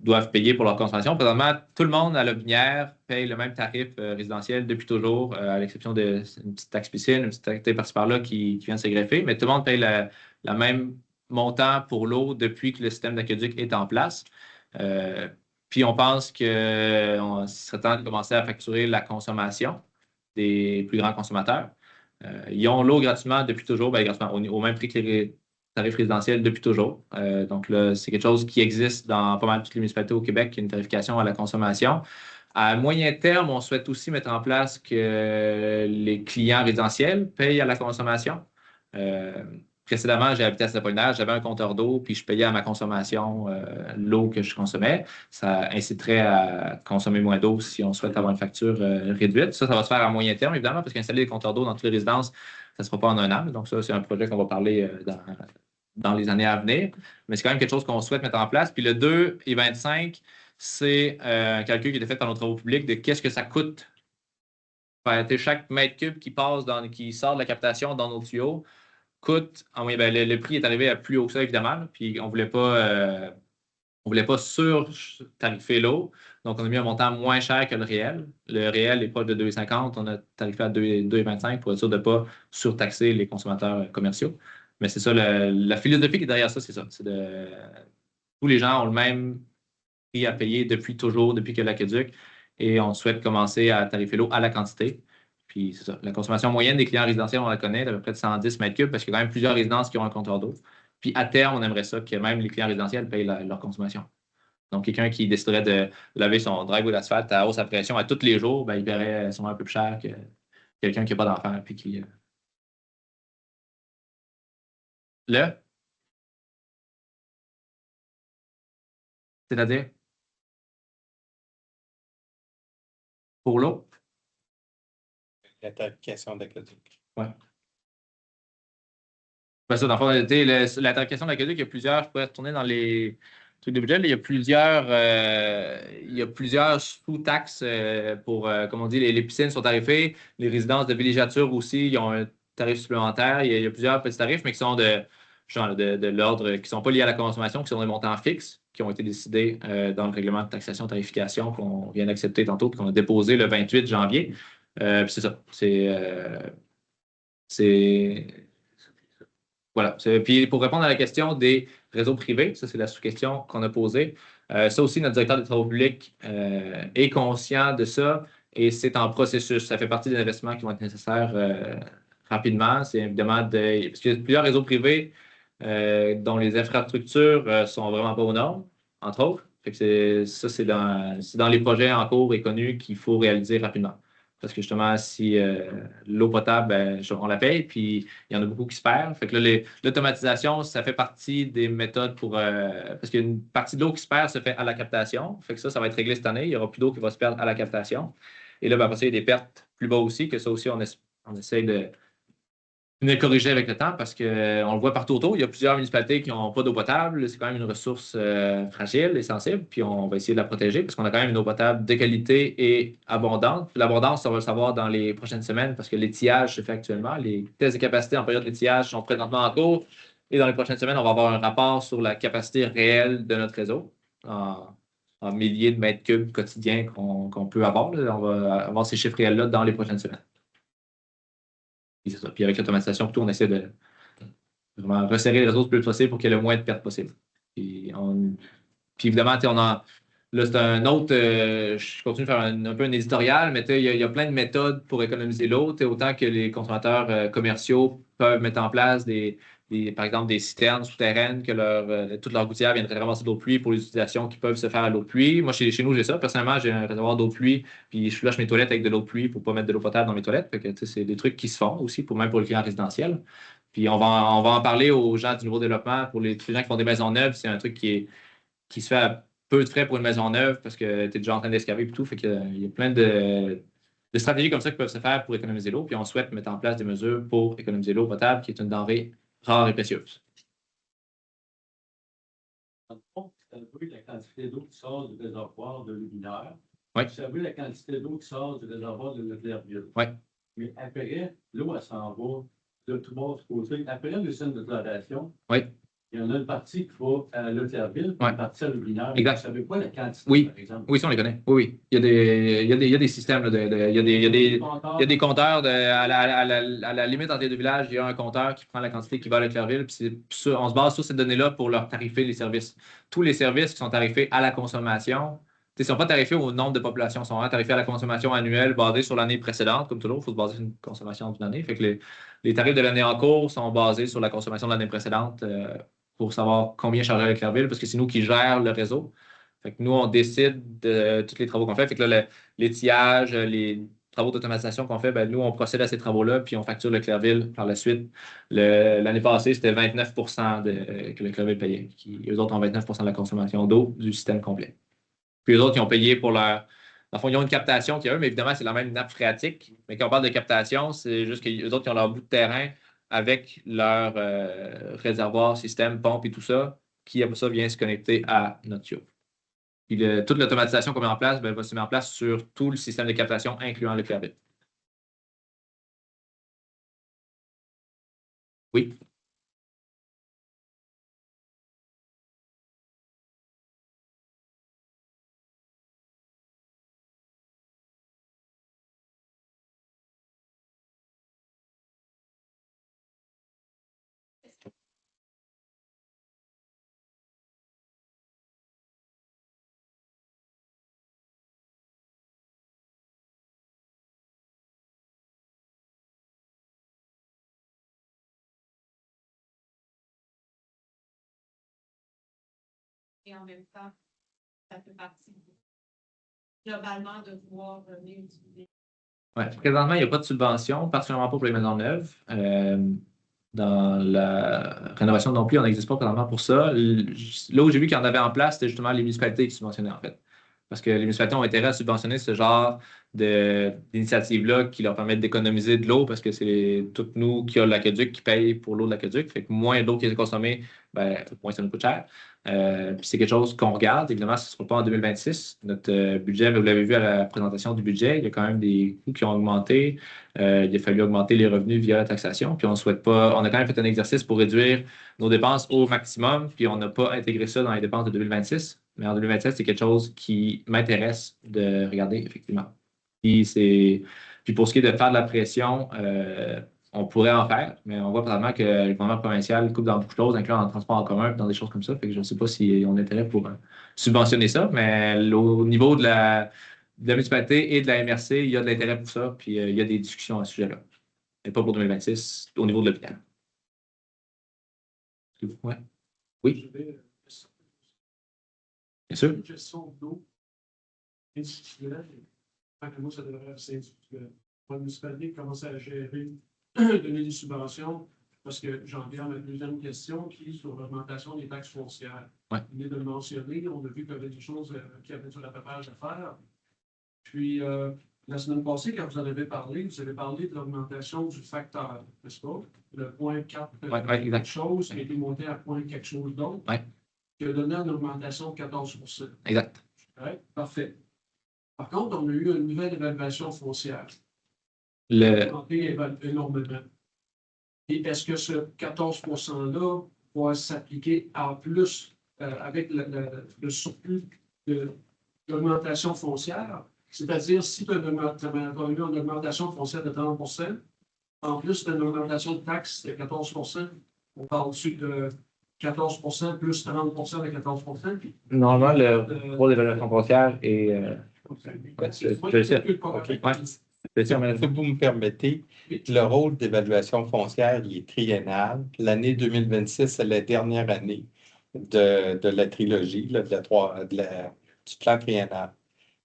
doivent payer pour leur consommation. Présentement, tout le monde à Lotbinière paye le même tarif résidentiel depuis toujours, à l'exception d'une petite taxe piscine, une petite taxe par-ci par-là qui vient de se greffer, mais tout le monde paye le même montant pour l'eau depuis que le système d'aqueduc est en place. Puis on pense qu'il serait temps de commencer à facturer la consommation des plus grands consommateurs. Ils ont l'eau gratuitement depuis toujours, gratuitement, au même prix que les tarifs résidentiels depuis toujours. Donc là, c'est quelque chose qui existe dans pas mal toutes les municipalités au Québec, une tarification à la consommation. À moyen terme, on souhaite aussi mettre en place que les clients résidentiels payent à la consommation. Précédemment, j'ai habité à Saint-Apollinaire, j'avais un compteur d'eau, puis je payais à ma consommation l'eau que je consommais. Ça inciterait à consommer moins d'eau si on souhaite avoir une facture réduite. Ça va se faire à moyen terme, évidemment, parce qu'installer des compteurs d'eau dans toutes les résidences, ça ne se fera pas en un an. Donc ça, c'est un projet qu'on va parler dans les années à venir. Mais c'est quand même quelque chose qu'on souhaite mettre en place. Puis le 2,25, c'est un calcul qui a été fait par nos travaux publics de qu'est-ce que ça coûte. Chaque mètre cube qui sort de la captation dans nos tuyaux coûte, le prix est arrivé à plus haut que ça, évidemment, puis on ne voulait pas sur-tarifer l'eau, donc on a mis un montant moins cher que le réel. Le réel est proche de 2,50, on a tarifé à 2,25 pour être sûr de ne pas surtaxer les consommateurs commerciaux. Mais c'est ça, la philosophie qui est derrière ça, c'est ça. Tous les gens ont le même prix à payer depuis toujours, depuis que l'aqueduc, et on souhaite commencer à tarifer l'eau à la quantité. Puis c'est ça. La consommation moyenne des clients résidentiels, on la connaît, d'à peu près de 110 mètres cubes parce qu'il y a quand même plusieurs résidences qui ont un compteur d'eau. Puis à terme, on aimerait ça que même les clients résidentiels payent leur consommation. Donc, quelqu'un qui déciderait de laver son driveway d'asphalte à hausse à pression à tous les jours, il paierait sûrement un peu plus cher que quelqu'un qui n'a pas d'enfant puis qui. C'est-à-dire pour l'eau. La tarification d'aqueduc. Oui. Ça, dans le fond, la tarification d'aqueduc, il y a plusieurs, je pourrais retourner dans les trucs de budget, là, il y a plusieurs sous-taxes pour, comme on dit, les piscines sont tarifées, les résidences de villégiature aussi, ils ont un tarif supplémentaire, il y a plusieurs petits tarifs, mais qui sont de l'ordre, qui ne sont pas liés à la consommation, qui sont des montants fixes, qui ont été décidés dans le règlement de taxation-tarification qu'on vient d'accepter tantôt, qu'on a déposé le 28 janvier. C'est ça. Voilà. Puis pour répondre à la question des réseaux privés, ça c'est la sous-question qu'on a posée. Ça aussi, notre directeur des travaux publics est conscient de ça et c'est en processus. Ça fait partie des investissements qui vont être nécessaires rapidement. C'est évidemment parce qu'il y a plusieurs réseaux privés dont les infrastructures sont vraiment pas aux normes, entre autres. Fait que c'est dans les projets en cours et connus qu'il faut réaliser rapidement. Parce que justement, si l'eau potable, ben, on la paye, puis il y en a beaucoup qui se perdent. Fait que là, l'automatisation, ça fait partie des méthodes pour. Parce qu'une partie de l'eau qui se perd se fait à la captation. Fait que ça va être réglé cette année. Il n'y aura plus d'eau qui va se perdre à la captation. Et là, ben, après ça, il y a des pertes plus bas aussi, que ça aussi, on essaye de corriger avec le temps parce qu'on le voit partout autour. Il y a plusieurs municipalités qui n'ont pas d'eau potable. C'est quand même une ressource fragile et sensible. Puis on va essayer de la protéger parce qu'on a quand même une eau potable de qualité et abondante. L'abondance, on va le savoir dans les prochaines semaines parce que l'étiage se fait actuellement. Les tests de capacité en période d'étiage sont présentement en cours. Et dans les prochaines semaines, on va avoir un rapport sur la capacité réelle de notre réseau en milliers de mètres cubes quotidiens qu'on peut avoir. Là. On va avoir ces chiffres réels-là dans les prochaines semaines. Et c'est ça. Puis avec l'automatisation, plutôt, on essaie de vraiment resserrer les réseaux le plus possible pour qu'il y ait le moins de pertes possible. Puis évidemment, là, c'est un autre. Je continue de faire un peu un éditorial, mais il y a plein de méthodes pour économiser l'eau. Autant que les consommateurs commerciaux peuvent mettre en place par exemple, des citernes souterraines que toute leur gouttière viendrait ramasser de l'eau de pluie pour les utilisations qui peuvent se faire à l'eau de pluie. Moi, chez nous, j'ai ça. Personnellement, j'ai un réservoir d'eau de pluie, puis je flush mes toilettes avec de l'eau de pluie pour ne pas mettre de l'eau potable dans mes toilettes. Fait que, c'est des trucs qui se font aussi, même pour le client résidentiel. Puis on va en parler aux gens du nouveau développement, pour les gens qui font des maisons neuves. C'est un truc qui se fait à peu de frais pour une maison neuve parce que tu es déjà en train d'excaver et tout. Fait qu'il y a plein de stratégies comme ça qui peuvent se faire pour économiser l'eau. Puis on souhaite mettre en place des mesures pour économiser l'eau potable, qui est une denrée rare et précieuse. Dans le fond, vous savez la quantité d'eau qui sort du réservoir de Luminaire. Oui. Vous savez la quantité d'eau qui sort du réservoir de Leclercville. Oui. Mais après, l'eau, elle s'en va de tout bord du côté. Après l'usine de chloration, Oui. il y en a une partie qui va à Leclercville, une partie à Luminaire. Exact. Vous savez pas la quantité, oui. par exemple? Oui, ça, on les connaît. Oui, oui. Il y a des systèmes. Il y a des compteurs. À la limite entre les deux villages, il y a un compteur qui prend la quantité qui va à Leclercville. Puis on se base sur ces données-là pour leur tarifer les services. Tous les services qui sont tarifés à la consommation, ils ne sont pas tarifés au nombre de populations, ils sont tarifés à la consommation annuelle basée sur l'année précédente. Comme toujours, il faut se baser sur une consommation d'une année. Fait que les tarifs de l'année en cours sont basés sur la consommation de l'année précédente pour savoir combien charger à Leclercville, parce que c'est nous qui gèrent le réseau. Fait que nous, on décide de tous les travaux qu'on fait. Fait que là, l'étiage, les travaux d'automatisation qu'on fait, ben, nous, on procède à ces travaux-là, puis on facture Leclercville par la suite. L'année passée, c'était 29 que Leclercville payait. Eux autres ont 29 de la consommation d'eau du système complet. Puis eux autres, ils ont payé pour leur. Dans le fond, ils ont une captation qui a eux, mais évidemment, c'est la même nappe phréatique. Mais quand on parle de captation, c'est juste qu'eux autres, ils ont leur bout de terrain avec leur réservoir, système, pompe et tout ça, qui, après ça, vient se connecter à notre tuyau. Puis toute l'automatisation qu'on met en place va se mettre en place sur tout le système de captation, incluant le Leclercville. Oui. Et en même temps, ça fait partie globalement de pouvoir mieux utiliser. Ouais. Présentement, il n'y a pas de subvention, particulièrement pas pour les maisons neuves. Dans la rénovation non plus, on n'existe pas présentement pour ça. Là où j'ai vu qu'il y en avait en place, c'était justement les municipalités qui subventionnaient, en fait. Parce que les municipalités ont intérêt à subventionner ce genre d'initiatives-là qui leur permettent d'économiser de l'eau parce que c'est toutes nous qui avons l'aqueduc qui payent pour l'eau de l'aqueduc. Fait que moins d'eau qui est consommée, moins ça nous coûte cher. Puis c'est quelque chose qu'on regarde. Évidemment, ce ne sera pas en 2026. Notre budget, vous l'avez vu à la présentation du budget, il y a quand même des coûts qui ont augmenté. Il a fallu augmenter les revenus via la taxation. Puis on souhaite pas. On a quand même fait un exercice pour réduire nos dépenses au maximum. Puis on n'a pas intégré ça dans les dépenses de 2026. Mais en 2027, c'est quelque chose qui m'intéresse de regarder, effectivement. Puis pour ce qui est de faire de la pression, on pourrait en faire, mais on voit probablement que le gouvernement provincial coupe dans beaucoup de choses, incluant dans le transport en commun, dans des choses comme ça. Fait que je ne sais pas si on a intérêt pour subventionner ça, mais au niveau de la municipalité et de la MRC, il y a de l'intérêt pour ça, puis il y a des discussions à ce sujet-là. Mais pas pour 2026, au niveau de l'hôpital. Ouais. Oui. Bien sûr. Une gestion d'eau institutionnelle Moi, ça devrait être individuel. La municipalité commence à gérer, donner des subventions, parce que j'en viens à ma deuxième question qui est sur l'augmentation des taxes foncières. Ouais. Vous venez de le mentionner, on a vu qu'il y avait des choses qui avaient sur la papage à faire. Puis, la semaine passée, quand vous en avez parlé de l'augmentation du facteur, n'est-ce pas? Le point 4 quelque chose qui a été monté à point quelque chose d'autre, qui a donné une augmentation de 14%. Exact. Ouais, parfait. Par contre, on a eu une nouvelle évaluation foncière. Le... Augmenté énormément. Et est-ce que ce 14%-là va s'appliquer en plus avec le surplus de l'augmentation foncière? C'est-à-dire, si tu as eu une augmentation foncière de 30%, en plus d'une augmentation de taxes de 14%, on parle dessus de 14% plus 30% de 14%. Normalement, le rôle d'évaluation foncière est. Je le sais. Si vous me permettez, le rôle d'évaluation foncière il est triennal. L'année 2026, c'est la dernière année de la trilogie, là, du plan triennal.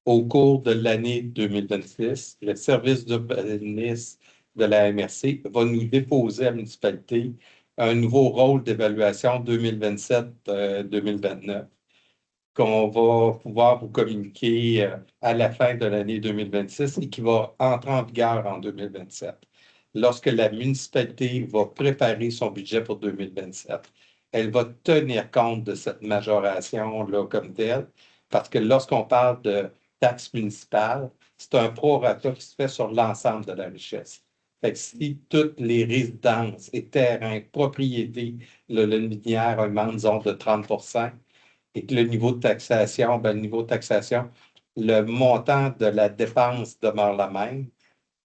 Au cours de l'année 2026, le service d'urbanisme de la MRC va nous déposer à la municipalité un nouveau rôle d'évaluation 2027-2029 qu'on va pouvoir vous communiquer à la fin de l'année 2026 et qui va entrer en vigueur en 2027. Lorsque la municipalité va préparer son budget pour 2027, elle va tenir compte de cette majoration-là comme telle, parce que lorsqu'on parle de taxes municipales, c'est un prorata qui se fait sur l'ensemble de la richesse. Fait que si toutes les résidences et terrains, propriétés, le minière augmente, disons, de 30%, et que le niveau de taxation, le montant de la dépense demeure la même,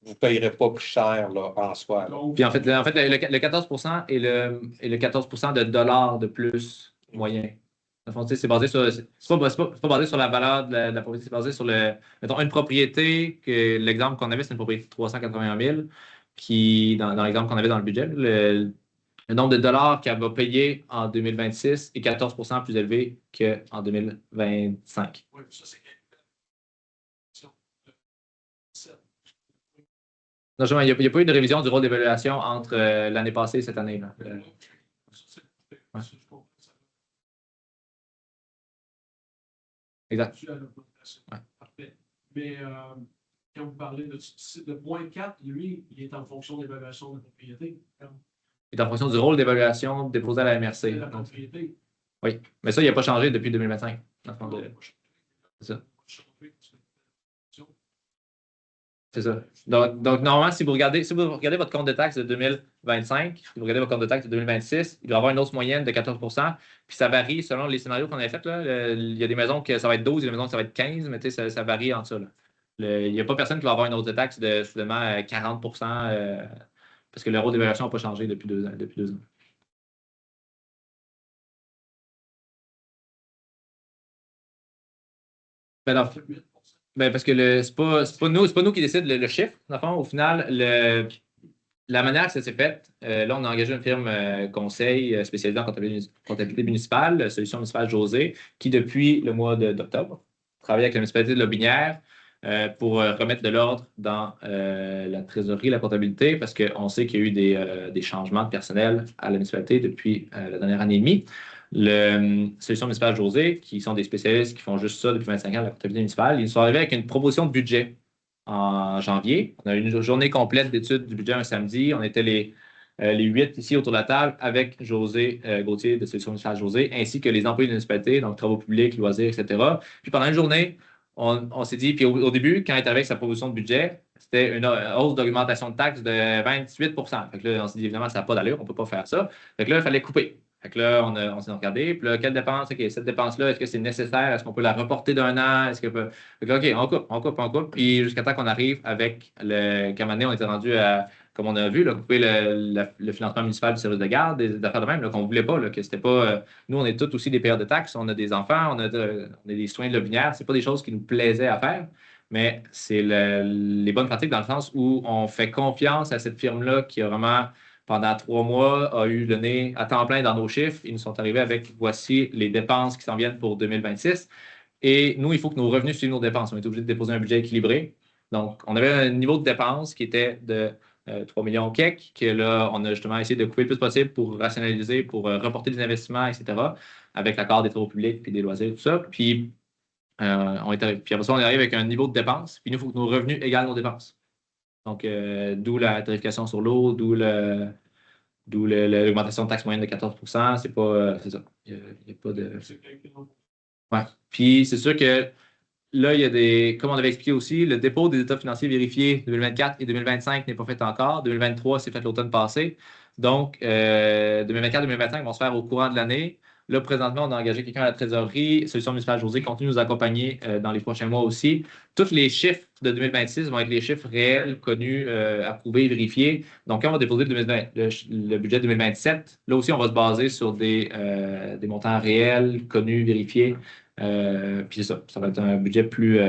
vous ne payerez pas plus cher là, en soi. Là. Puis en fait, le 14% et le 14% de dollars de plus moyen. C'est basé sur. C'est pas basé sur la valeur de la propriété, c'est basé sur mettons, une propriété, que l'exemple qu'on avait, c'est une propriété de 381 000, qui, dans l'exemple qu'on avait dans le budget, le nombre de dollars qu'elle va payer en 2026 est 14% plus élevé qu'en 2025. Oui, ça, c'est Non, il n'y a pas eu de révision du rôle d'évaluation entre l'année passée et cette année. Là. Ouais. Exact. Ouais. Parfait. Mais quand vous parlez de point 4, lui, il est en fonction de l'évaluation de la propriété. Il est en fonction du rôle d'évaluation déposé à la MRC. De la propriété. Oui, mais ça, il n'a pas changé depuis 2025. C'est ça. C'est ça. Donc, normalement, si vous regardez votre compte de taxe de 2025, si vous regardez votre compte de taxe de 2026, il doit y avoir une hausse moyenne de 14%. Puis ça varie selon les scénarios qu'on avait faits. Il y a des maisons que ça va être 12, il y a des maisons que ça va être 15, mais ça varie en ça. Là. Il n'y a pas personne qui va avoir une hausse de taxe de seulement 40%, parce que le rôle d'évaluation n'a pas changé depuis 2 ans. Parce que c'est pas nous qui décident le chiffre. Dans le fond, au final, la manière que ça s'est fait, là, on a engagé une firme conseil spécialisée en comptabilité municipale, Solutions municipales José, qui, depuis le mois d'octobre, travaille avec la municipalité de Lotbinière pour remettre de l'ordre dans la trésorerie, la comptabilité, parce qu'on sait qu'il y a eu des changements de personnel à la municipalité depuis la dernière année et demie. Le Solutions municipales José, qui sont des spécialistes qui font juste ça depuis 25 ans, la comptabilité municipale, ils sont arrivés avec une proposition de budget en janvier. On a eu une journée complète d'études du budget un samedi. On était les 8 ici autour de la table avec José Gauthier de Solutions municipales José, ainsi que les employés de l'municipalité, donc travaux publics, loisirs, etc. Puis pendant une journée, on s'est dit, puis au début, quand il est arrivé avec sa proposition de budget, c'était une hausse d'augmentation de taxes de 28%. Fait que là, on s'est dit, évidemment, ça n'a pas d'allure, on ne peut pas faire ça. Fait que là, il fallait couper. Fait que là, on s'est regardé. Puis là, quelle dépense? OK, cette dépense-là, est-ce que c'est nécessaire? Est-ce qu'on peut la reporter d'un an? Est-ce que Fait que, OK, on coupe. Puis jusqu'à temps qu'on arrive avec qu'à un moment donné, on était rendu à, comme on a vu, là, couper le financement municipal du service de garde, des affaires de même, là, qu'on ne voulait pas, là, que c'était pas. Nous, on est tous aussi des payeurs de taxes, on a des enfants, on a des soins de Lotbinière. Ce n'est pas des choses qui nous plaisaient à faire, mais c'est les bonnes pratiques dans le sens où on fait confiance à cette firme-là qui a vraiment, pendant 3 mois, a eu le nez à temps plein dans nos chiffres. Ils nous sont arrivés avec voici les dépenses qui s'en viennent pour 2026. Et nous, il faut que nos revenus suivent nos dépenses. On est obligé de déposer un budget équilibré. Donc, on avait un niveau de dépense qui était de 3 millions quelques, que là, on a justement essayé de couper le plus possible pour rationaliser, pour reporter des investissements, etc., avec l'accord des travaux publics puis des loisirs, tout ça. Puis, puis après ça, on arrive avec un niveau de dépense. Puis nous, il faut que nos revenus égalent nos dépenses. Donc, d'où la tarification sur l'eau, d'où l'augmentation de taxe moyenne de 14 %. C'est pas, c'est ça. Il n'y a pas de. Ouais. Puis, c'est sûr que là, il y a des, comme on avait expliqué aussi, le dépôt des états financiers vérifiés 2024 et 2025 n'est pas fait encore. 2023, c'est fait l'automne passé. Donc, 2024-2025 vont se faire au courant de l'année. Là, présentement, on a engagé quelqu'un à la trésorerie. Solutions municipales José continue de nous accompagner dans les prochains mois aussi. Tous les chiffres de 2026 vont être les chiffres réels, connus, approuvés, vérifiés. Donc, quand on va déposer le budget 2027, là aussi, on va se baser sur des montants réels, connus, vérifiés. Puis ça va être un budget plus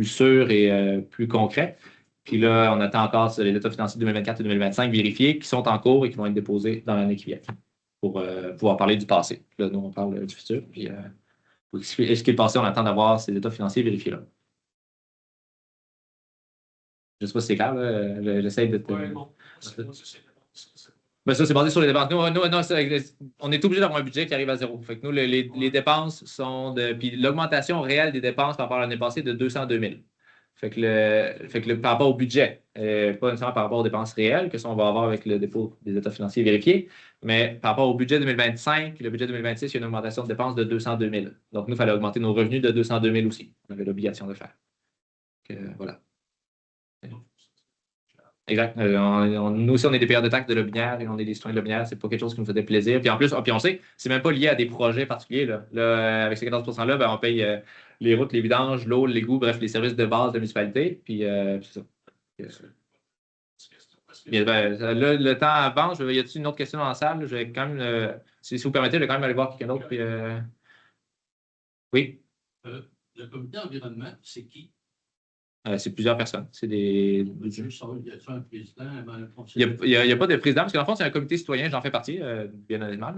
sûr et plus concret. Puis là, on attend encore les états financiers 2024 et 2025 vérifiés qui sont en cours et qui vont être déposés dans l'année qui vient pour pouvoir parler du passé. Là, nous, on parle du futur. Puis pour expliquer ce qui est le passé, on attend d'avoir ces états financiers vérifiés là. Je ne sais pas si c'est clair, là. J'essaie de. Ouais, bon. Ben ça, c'est basé sur les dépenses. Nous, on est obligé d'avoir un budget qui arrive à zéro. Fait que nous, les dépenses sont de. Puis l'augmentation réelle des dépenses par rapport à l'année passée est de 202 000. Fait que par rapport au budget, pas nécessairement par rapport aux dépenses réelles, que ça, on va avoir avec le dépôt des états financiers vérifiés, mais par rapport au budget 2025, le budget 2026, il y a une augmentation de dépenses de 202 000. Donc, nous, il fallait augmenter nos revenus de 202 000 aussi. On avait l'obligation de le faire. Voilà. Exact. Nous aussi, on est des payeurs de taxes de Lobinière et on est des citoyens de Lobinière. C'est pas quelque chose qui nous faisait plaisir. Puis en plus, puis on sait, c'est même pas lié à des projets particuliers. Là, avec ces 14 %-là, ben, on paye les routes, les vidanges, l'eau, l'égout, bref, les services de base de la municipalité. Puis c'est ça. Bien, ben, là, le temps avance. Y a-t-il une autre question dans la salle? Je vais quand même, si vous permettez, je vais quand même aller voir quelqu'un d'autre. Puis, oui. Le comité environnement, c'est qui? C'est plusieurs personnes. C'est des. Y a un président, un Il n'y a pas de président, parce qu'en fond, c'est un comité citoyen, j'en fais partie, bien honnêtement.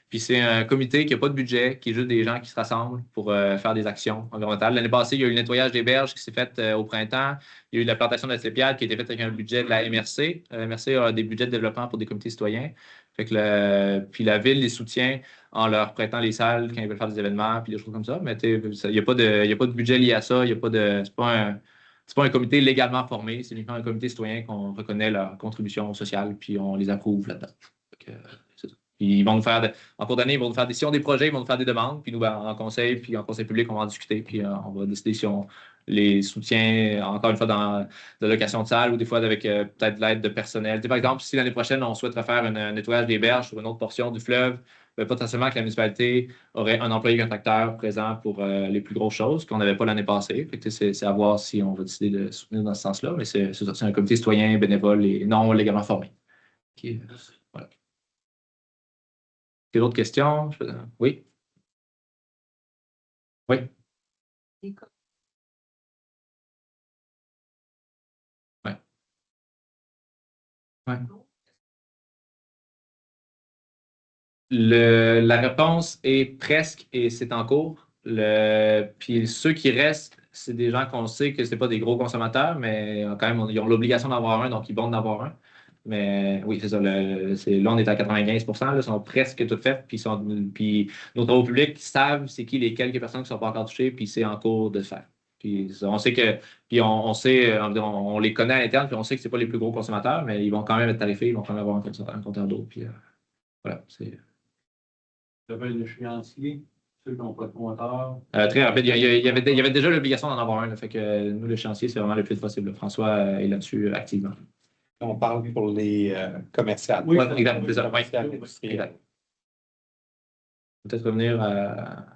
Puis c'est un comité qui n'a pas de budget, qui est juste des gens qui se rassemblent pour faire des actions environnementales. L'année passée, il y a eu le nettoyage des berges qui s'est fait au printemps. Il y a eu la plantation de la slépiade qui a été faite avec un budget de la MRC. La MRC a des budgets de développement pour des comités citoyens. Fait que puis la ville les soutient en leur prêtant les salles quand ils veulent faire des événements, puis des choses comme ça. Mais il n'y a pas de budget lié à ça. C'est pas un comité légalement formé, c'est uniquement un comité citoyen qu'on reconnaît leur contribution sociale, puis on les approuve là-dedans. C'est ça. Puis ils vont nous faire, en cours d'année, ils vont nous faire s'ils ont des projets, ils vont nous faire des demandes, puis nous, ben, en conseil public, on va en discuter, puis on va décider si on les soutient, encore une fois, dans de location de salle ou des fois avec peut-être de l'aide de personnel. Par exemple, si l'année prochaine, on souhaite faire un nettoyage des berges sur une autre portion du fleuve, potentiellement que la municipalité aurait un employé contracteur présent pour les plus grosses choses qu'on n'avait pas l'année passée. C'est à voir si on va décider de soutenir dans ce sens-là, mais c'est un comité citoyen, bénévole et non légalement formé. Voilà. D'autres questions? Oui? Oui? Ouais. Ouais. La réponse est presque et c'est en cours. Puis ceux qui restent, c'est des gens qu'on sait que ce n'est pas des gros consommateurs, mais quand même, ils ont l'obligation d'avoir un, donc ils vont en avoir un. Mais oui, c'est ça. Là, on est à 95 %, là, ils sont presque toutes faites. Puis nos travaux publics savent c'est qui les quelques personnes qui ne sont pas encore touchées, puis c'est en cours de se faire. Puis on sait que, puis on sait, on les connaît à l'interne, puis on sait que ce pas les plus gros consommateurs, mais ils vont quand même être tarifés, ils vont quand même avoir un compteur d'eau. Puis voilà, c'est. Vous avez un échéancier, ceux qui n'ont pas de compteur. Très rapide. Il y avait déjà l'obligation d'en avoir un. Là, fait que nous, l'échéancier, c'est vraiment le plus vite possible. François est là-dessus activement. On parle pour les commerciales. Oui, exact. C'est ça. Commerciales industrielles. Exact. Peut-être revenir à.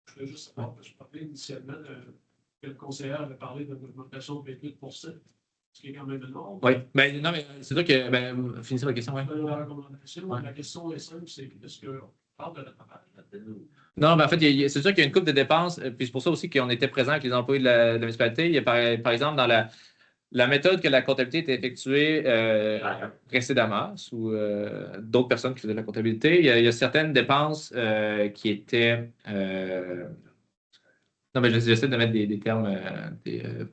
Je voulais juste savoir, parce que je parlais initialement que le conseillère avait parlé d'une augmentation de 28 %, ce qui est quand même énorme. Oui, ben, non, mais c'est sûr que. Ben, finissez votre question, oui. La question est simple, c'est est-ce qu'on parle de la Non, ben en fait, c'est sûr qu'il y a une coupe de dépenses, puis c'est pour ça aussi qu'on était présent avec les employés de la municipalité. Il y a par exemple dans la méthode que la comptabilité était effectuée précédemment sous d'autres personnes qui faisaient de la comptabilité, il y a certaines dépenses qui étaient Non, mais j'essaie de mettre des termes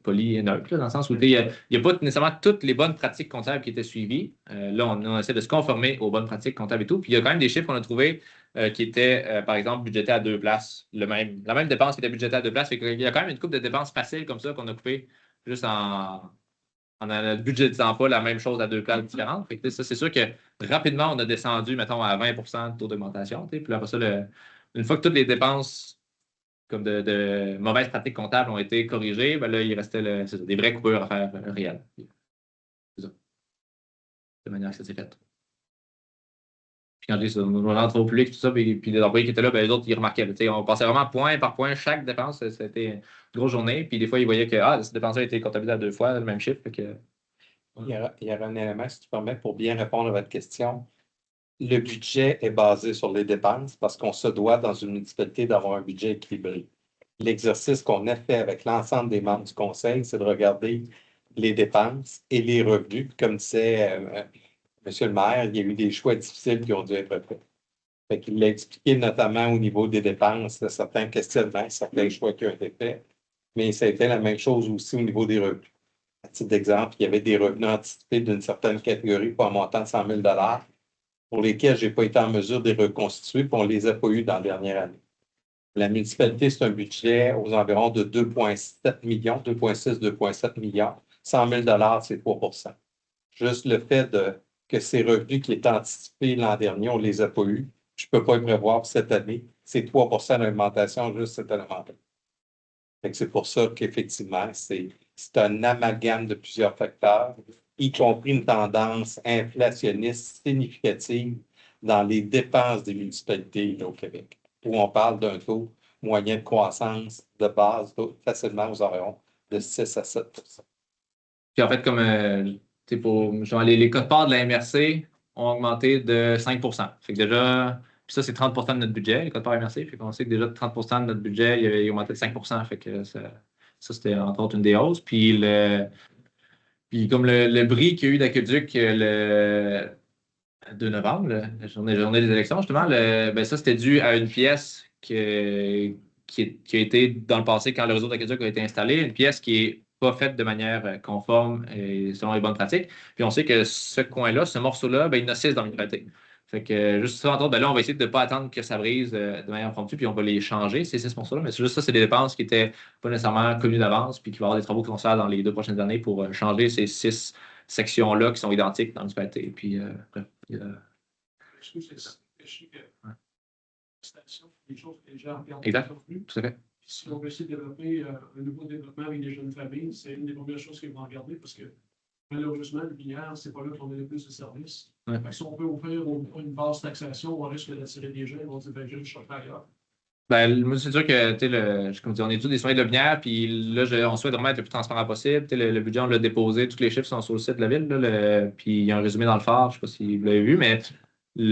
polis et neutres, là, dans le sens où il n'y a pas nécessairement toutes les bonnes pratiques comptables qui étaient suivies. Là, on essaie de se conformer aux bonnes pratiques comptables et tout. Puis il y a quand même des chiffres qu'on a trouvés qui étaient, par exemple, budgétés à 2 places. La même dépense qui était budgétée à 2 places. Il y a quand même une couple de dépenses faciles comme ça qu'on a coupées juste en budgétisant pas la même chose à 2 places différentes. Fait que, ça, c'est sûr que rapidement, on a descendu, mettons, à 20 de taux d'augmentation. Puis après ça, une fois que toutes les dépenses comme de mauvaises pratiques comptables ont été corrigées, ben là, il restait des vraies coupures à faire réelles. C'est ça. De manière que ça s'est fait. Puis quand je dis ça, on rentre au public, tout ça, puis les employés qui étaient là, ben, les autres, ils remarquaient. On passait vraiment point par point chaque dépense. C'était une grosse journée. Puis des fois, ils voyaient que cette dépense-là a été comptabilisée à 2 fois, le même chiffre. Il y aura un élément, si tu permets, pour bien répondre à votre question. Le budget est basé sur les dépenses parce qu'on se doit, dans une municipalité, d'avoir un budget équilibré. L'exercice qu'on a fait avec l'ensemble des membres du conseil, c'est de regarder les dépenses et les revenus. Comme disait M. le maire, il y a eu des choix difficiles qui ont dû être faits. Fait qu'il l'a expliqué notamment au niveau des dépenses, certains questionnements, certains choix qui ont été faits. Mais ça a été la même chose aussi au niveau des revenus. À titre d'exemple, il y avait des revenus anticipés d'une certaine catégorie pour un montant de 100 000 pour lesquels je n'ai pas été en mesure de les reconstituer, puis on ne les a pas eus dans la dernière année. La municipalité, c'est un budget aux environs de 2,7 millions, 2,6, 2,7 millions. 100 000 c'est 3 Juste le fait que ces revenus qui étaient anticipés l'an dernier, on ne les a pas eus. Je ne peux pas les prévoir pour cette année. C'est 3 d'augmentation juste cet élément-là. C'est pour ça qu'effectivement, c'est un amalgame de plusieurs facteurs, y compris une tendance inflationniste significative dans les dépenses des municipalités là, au Québec, où on parle d'un taux moyen de croissance de base facilement aux environs de 6 à 7 Puis en fait, comme genre, les quotes-parts de la MRC ont augmenté de 5 Fait que déjà, puis ça, c'est 30 de notre budget, les quotes-parts MRC. Fait qu'on sait que déjà 30 de notre budget, il a augmenté de 5 Fait que ça c'était entre autres une des hausses. Puis comme le bris qu'il y a eu d'Aqueduc le 2 novembre, la journée des élections, justement, ben ça, c'était dû à une pièce qui a été dans le passé, quand le réseau d'Aqueduc a été installé, une pièce qui n'est pas faite de manière conforme et selon les bonnes pratiques. Puis on sait que ce coin-là, ce morceau-là, ben, il y en a 6 dans l'unité. Fait que juste ça, entre autres, ben là, on va essayer de ne pas attendre que ça brise de manière impromptue, puis on va les changer, ces 6 morceaux-là. Mais c'est juste ça, c'est des dépenses qui n'étaient pas nécessairement connues d'avance, puis qu'il va y avoir des travaux qui vont se faire dans les 2 prochaines années pour changer ces 6 sections-là qui sont identiques dans la municipalité. Puis, bref, des choses que les gens regardent. Exact. Tout à fait. Si on veut essayer de développer un nouveau développement avec des jeunes familles, c'est une des premières choses qu'ils vont regarder parce que malheureusement, le binière, c'est pas là qu'on a le plus de services. Ouais. Si on peut offrir une basse taxation, on risque d'attirer des gens, ils vont dire, je vais chercher ailleurs. Ben, moi, c'est sûr que, comme on est tous des soins de Lobinière, puis là, on souhaite vraiment être le plus transparent possible. Le budget, on l'a déposé, tous les chiffres sont sur le site de la ville, là, puis il y a un résumé dans le phare, je ne sais pas si vous l'avez vu, mais puis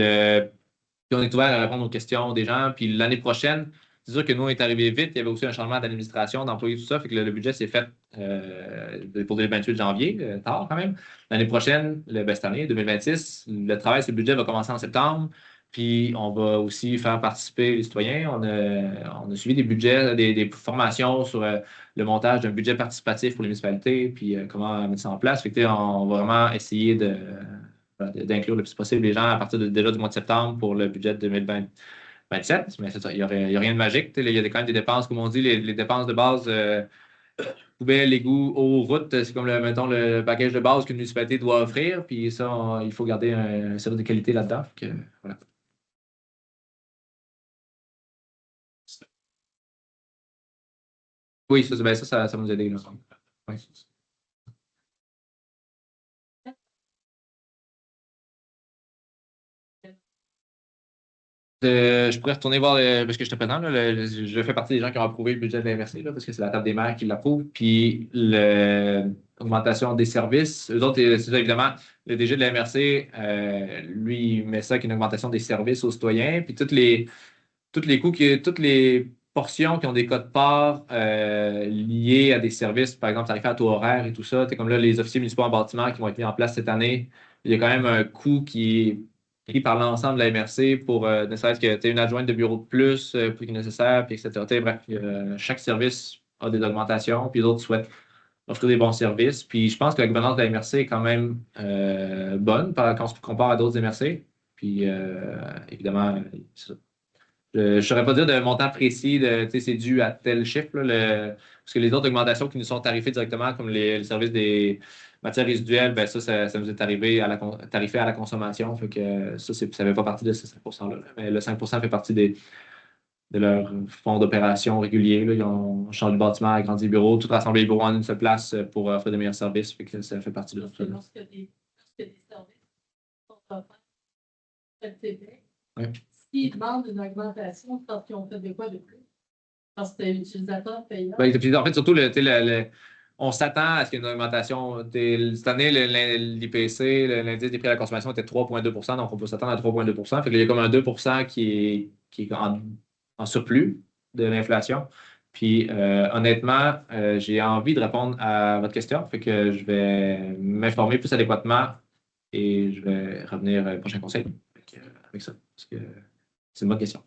on est ouvert à répondre aux questions des gens. Puis l'année prochaine, c'est sûr que nous, on est arrivé vite, il y avait aussi un changement d'administration, d'employés, tout ça, fait que le budget s'est fait pour le 28 janvier, tard quand même. L'année prochaine, cette année, 2026, le travail sur le budget va commencer en septembre. Puis, on va aussi faire participer les citoyens. On a suivi des budgets, des formations sur le montage d'un budget participatif pour les municipalités, puis comment mettre ça en place. Fait que, on va vraiment essayer d'inclure le plus possible les gens à partir déjà du mois de septembre pour le budget de 2027. Mais c'est ça, il n'y a rien de magique. Il y a quand même des dépenses, comme on dit, les dépenses de base, poubelles, égouts, eau, routes, c'est comme, mettons, le package de base qu'une municipalité doit offrir. Puis ça, il faut garder un service de qualité là-dedans. Voilà. Oui, ça va nous aider. Là. Oui. Je pourrais retourner voir, parce que je te présente, là, je fais partie des gens qui ont approuvé le budget de l'IMRC, parce que c'est la table des maires qui l'approuve. Puis l'augmentation des services, eux autres, c'est ça, évidemment, le DG de l'IMRC, lui, il met ça avec une augmentation des services aux citoyens. Puis tous les coûts, toutes les portions qui ont des codes parts liés à des services, par exemple, tarifés à taux horaire et tout ça. C'est comme là, les officiers municipaux en bâtiment qui vont être mis en place cette année. Il y a quand même un coût qui pris par l'ensemble de la MRC pour ne serait-ce que tu aies une adjointe de bureau de plus, plus que nécessaire, puis etc. Bref, chaque service a des augmentations, puis les autres souhaitent offrir des bons services. Puis je pense que la gouvernance de la MRC est quand même bonne quand on se compare à d'autres MRC. Puis évidemment, c'est ça. Je ne saurais pas dire de montant précis, c'est dû à tel chiffre, là, parce que les autres augmentations qui nous sont tarifées directement, comme le service des matières résiduelles, ben ça nous est tarifé à la consommation. Fait que ça ne fait pas partie de ces 5%-là. Mais le 5% fait partie de leur fonds d'opération régulier. Là. Ils ont changé de bâtiment, agrandi le bureau, tout rassemblé le bureau en une seule place pour offrir de meilleurs services. Fait que ça fait partie de Parce ça. que lorsque des services sont offerts, Oui. s'ils demandent une augmentation, c'est parce qu'ils ont fait de quoi de plus? Parce que c'est l'utilisateur payant. Ben, puis, en fait, surtout, on s'attend à ce qu'il y ait une augmentation. Cette année, l'IPC, l'indice des prix à la consommation, était 3,2 %, donc on peut s'attendre à 3,2 %. Fait qu'il y a comme un 2 % qui est en surplus de l'inflation. Puis, honnêtement, j'ai envie de répondre à votre question. Fait que je vais m'informer plus adéquatement et je vais revenir au prochain conseil avec ça. Parce que c'est une bonne question.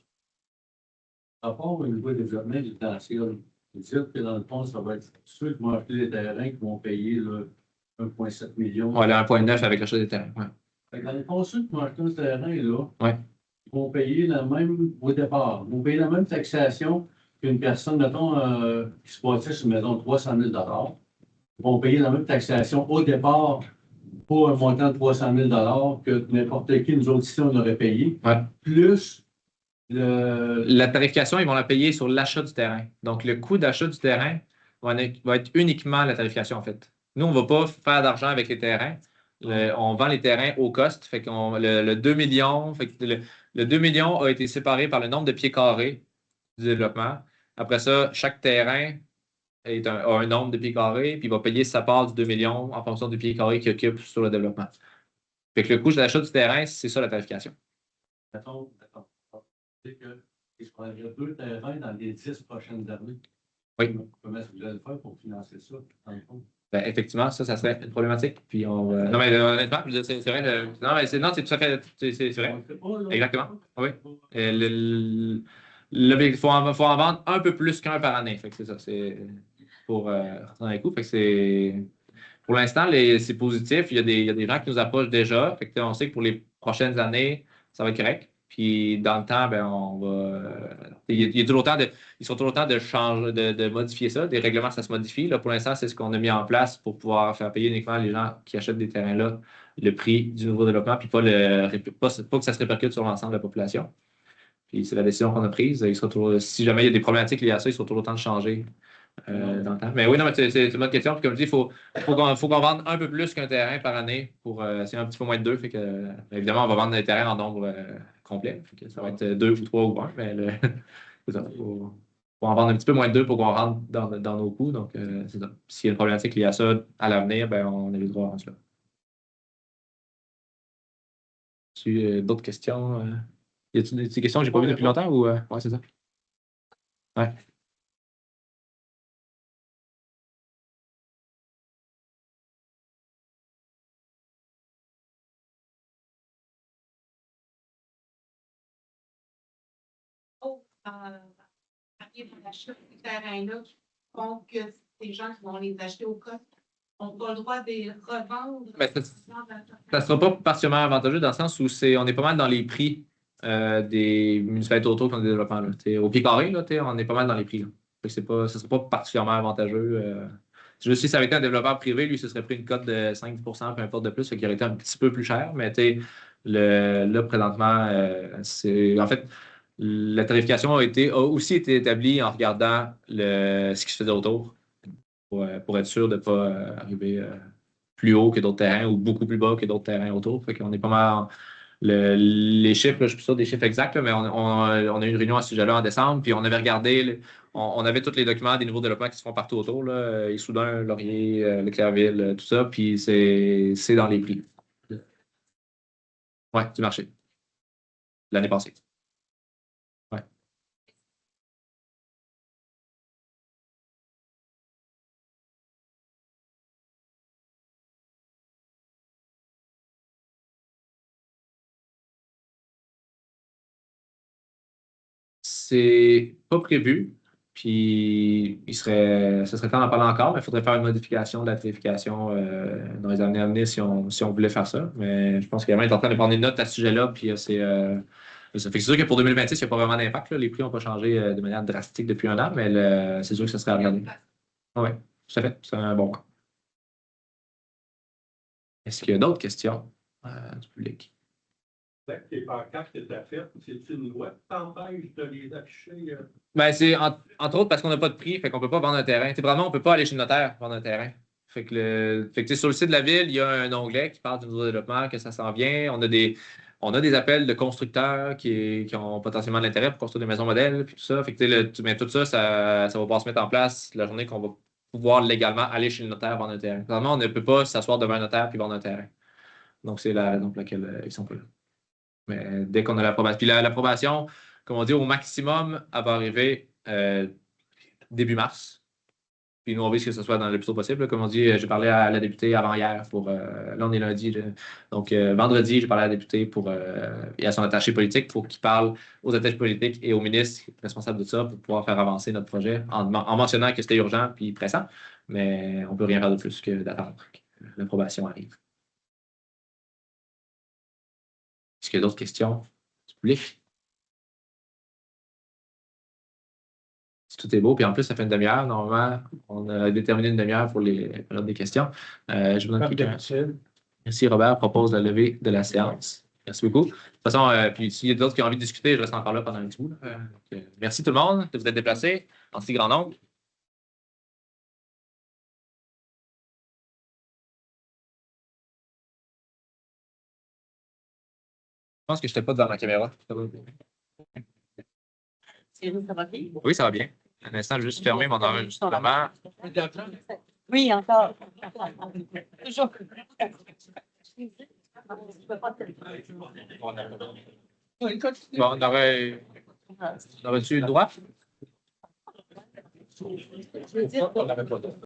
À part au niveau du développement résidentiel, dire que dans le fond, ça va être ceux qui vont acheter des terrains qui vont payer là, 1,7 million. Ouais, le 1,9 avec l'achat des terrains. Ouais. Fait que dans le fond, ceux qui vont acheter un terrain, là, Ouais. ils vont payer la même au départ. Ils vont payer la même taxation qu'une personne, mettons, qui se bâtit sur, mettons, 300 000 $. Ils vont payer la même taxation au départ pour un montant de 300 000 $ que n'importe qui, nous autres ici, on aurait payé. Ouais. Plus la tarification, ils vont la payer sur l'achat du terrain. Donc, le coût d'achat du terrain va être uniquement la tarification, en fait. Nous, on ne va pas faire d'argent avec les terrains. On vend les terrains au cost. Fait qu'on, le 2 millions, fait que le 2 millions a été séparé par le nombre de pieds carrés du développement. Après ça, chaque terrain a un nombre de pieds carrés, puis il va payer sa part du 2 millions en fonction du pieds carrés qu'il occupe sur le développement. Fait que le coût d'achat du terrain, c'est ça la tarification. D'accord. C'est que je prendrais 2 terrains dans les 10 prochaines années. Oui. Comment est-ce que vous allez faire pour financer ça, dans le fond? Ben, effectivement, ça serait une problématique. Puis non, mais honnêtement, c'est vrai. Non, mais c'est tout à fait. C'est vrai. Exactement. Oui. L'objectif, faut en vendre un peu plus qu'un par année. Fait que c'est ça. C'est pour rentrer dans les coûts. Fait que c'est. Pour l'instant, c'est positif. Il y a des gens qui nous approchent déjà. Fait que, on sait que pour les prochaines années, ça va être correct. Puis dans le temps, ben, on va. Il y a toujours ils sont toujours le temps de changer, de modifier ça. Des règlements, ça se modifie. Là, pour l'instant, c'est ce qu'on a mis en place pour pouvoir faire payer uniquement les gens qui achètent des terrains là le prix du nouveau développement, puis pas que ça se répercute sur l'ensemble de la population. Puis c'est la décision qu'on a prise. Si jamais il y a des problématiques liées à ça, ils sont toujours le temps de changer dans le temps. Mais oui, non, mais c'est une bonne question. Puis comme je dis, il faut qu'on vende un peu plus qu'un terrain par année pour c'est un petit peu moins de 2. Fait que, évidemment, on va vendre des terrains en nombre complet. Fait que ça va être 2 ou 3 ou 1, mais c'est ça. Faut en vendre un petit peu moins de 2 pour qu'on rentre dans nos coûts. Donc, c'est ça. S'il y a une problématique liée à ça à l'avenir, ben, on évitera en cela. D'autres questions? Y a-t-il des questions que je n'ai pas vues depuis longtemps ou ouais, c'est ça? Ouais. Arrive à l'achat de ces terrains-là qui font que ces gens qui vont les acheter au cost n'ont pas le droit de les revendre. Ben, ça ne sera pas particulièrement avantageux dans le sens où on est pas mal dans les prix des municipalités autour qui ont des développements. Là. Au pied carré, là, on est pas mal dans les prix. Là. Ça ne sera pas particulièrement avantageux. Si ça avait été un développeur privé, lui, ce serait pris une cote de 5%, peu importe de plus, qui aurait été un petit peu plus cher. Mais là, présentement, en fait, la tarification a aussi été établie en regardant ce qui se faisait autour pour être sûr de ne pas arriver plus haut que d'autres terrains ou beaucoup plus bas que d'autres terrains autour. Fait qu'on est pas mal. Les chiffres, là, je suis plus sûr des chiffres exacts, là, mais on a eu une réunion à ce sujet-là en décembre, puis on avait regardé, on avait tous les documents des nouveaux développements qui se font partout autour, là, Issoudun, Laurier, Leclercville, tout ça, puis c'est dans les prix. Oui, du marché. L'année passée. c'est pas prévu. Puis, ce serait temps d'en parler encore, mais il faudrait faire une modification de la tarification dans les années à venir si on voulait faire ça. Mais je pense qu'Alain est en train de prendre des notes à ce sujet-là. Puis, ça fait que c'est sûr que pour 2026, il n'y a pas vraiment d'impact. Les prix n'ont pas changé de manière drastique depuis un an, mais c'est sûr que ça serait à regarder. Oui, tout à fait. C'est un bon point. Est-ce qu'il y a d'autres questions du public? Les pancartes que tu as faites, c'est une loi qui t'empêche de les afficher? Ben, c'est entre autres parce qu'on n'a pas de prix, fait qu'on ne peut pas vendre un terrain. Vraiment, on ne peut pas aller chez le notaire vendre un terrain. Fait que sur le site de la ville, il y a un onglet qui parle du nouveau développement, que ça s'en vient. On a des appels de constructeurs qui ont potentiellement de l'intérêt pour construire des maisons modèles, puis tout ça. Fait que mais tout ça, ça va pouvoir se mettre en place la journée qu'on va pouvoir légalement aller chez le notaire vendre un terrain. Vraiment, on ne peut pas s'asseoir devant un notaire puis vendre un terrain. Donc, c'est la raison pour laquelle ils sont pas là. Mais dès qu'on a l'approbation. Puis l'approbation, comme on dit, au maximum, elle va arriver début mars. Puis nous, on vise que ce soit dans le plus tôt possible. Comme on dit, j'ai parlé à la députée avant-hier pour. Là, on est lundi. Donc, vendredi, j'ai parlé à la députée et à son attaché politique pour qu'il parle aux attachés politiques et aux ministres responsables de ça pour pouvoir faire avancer notre projet en mentionnant que c'était urgent puis pressant. Mais on ne peut rien faire de plus que d'attendre que l'approbation arrive. Est-ce qu'il y a d'autres questions du public? Si tout est beau, puis en plus, ça fait une demi-heure. Normalement, on a déterminé une demi-heure pour les périodes des questions. Je vous donne quelqu'un. Merci, Robert. Propose la levée de la séance. Merci beaucoup. De toute façon, puis s'il y a d'autres qui ont envie de discuter, je reste encore là pendant un petit bout. Merci tout le monde de vous être déplacés en si grand nombre. Je pense que je n'étais pas devant ma caméra. Ça va bien? Oui, ça va bien. Un instant, je vais juste fermer mon enregistrement. Oui, encore. Toujours. Bon, on aurait-tu le droit? Je veux dire,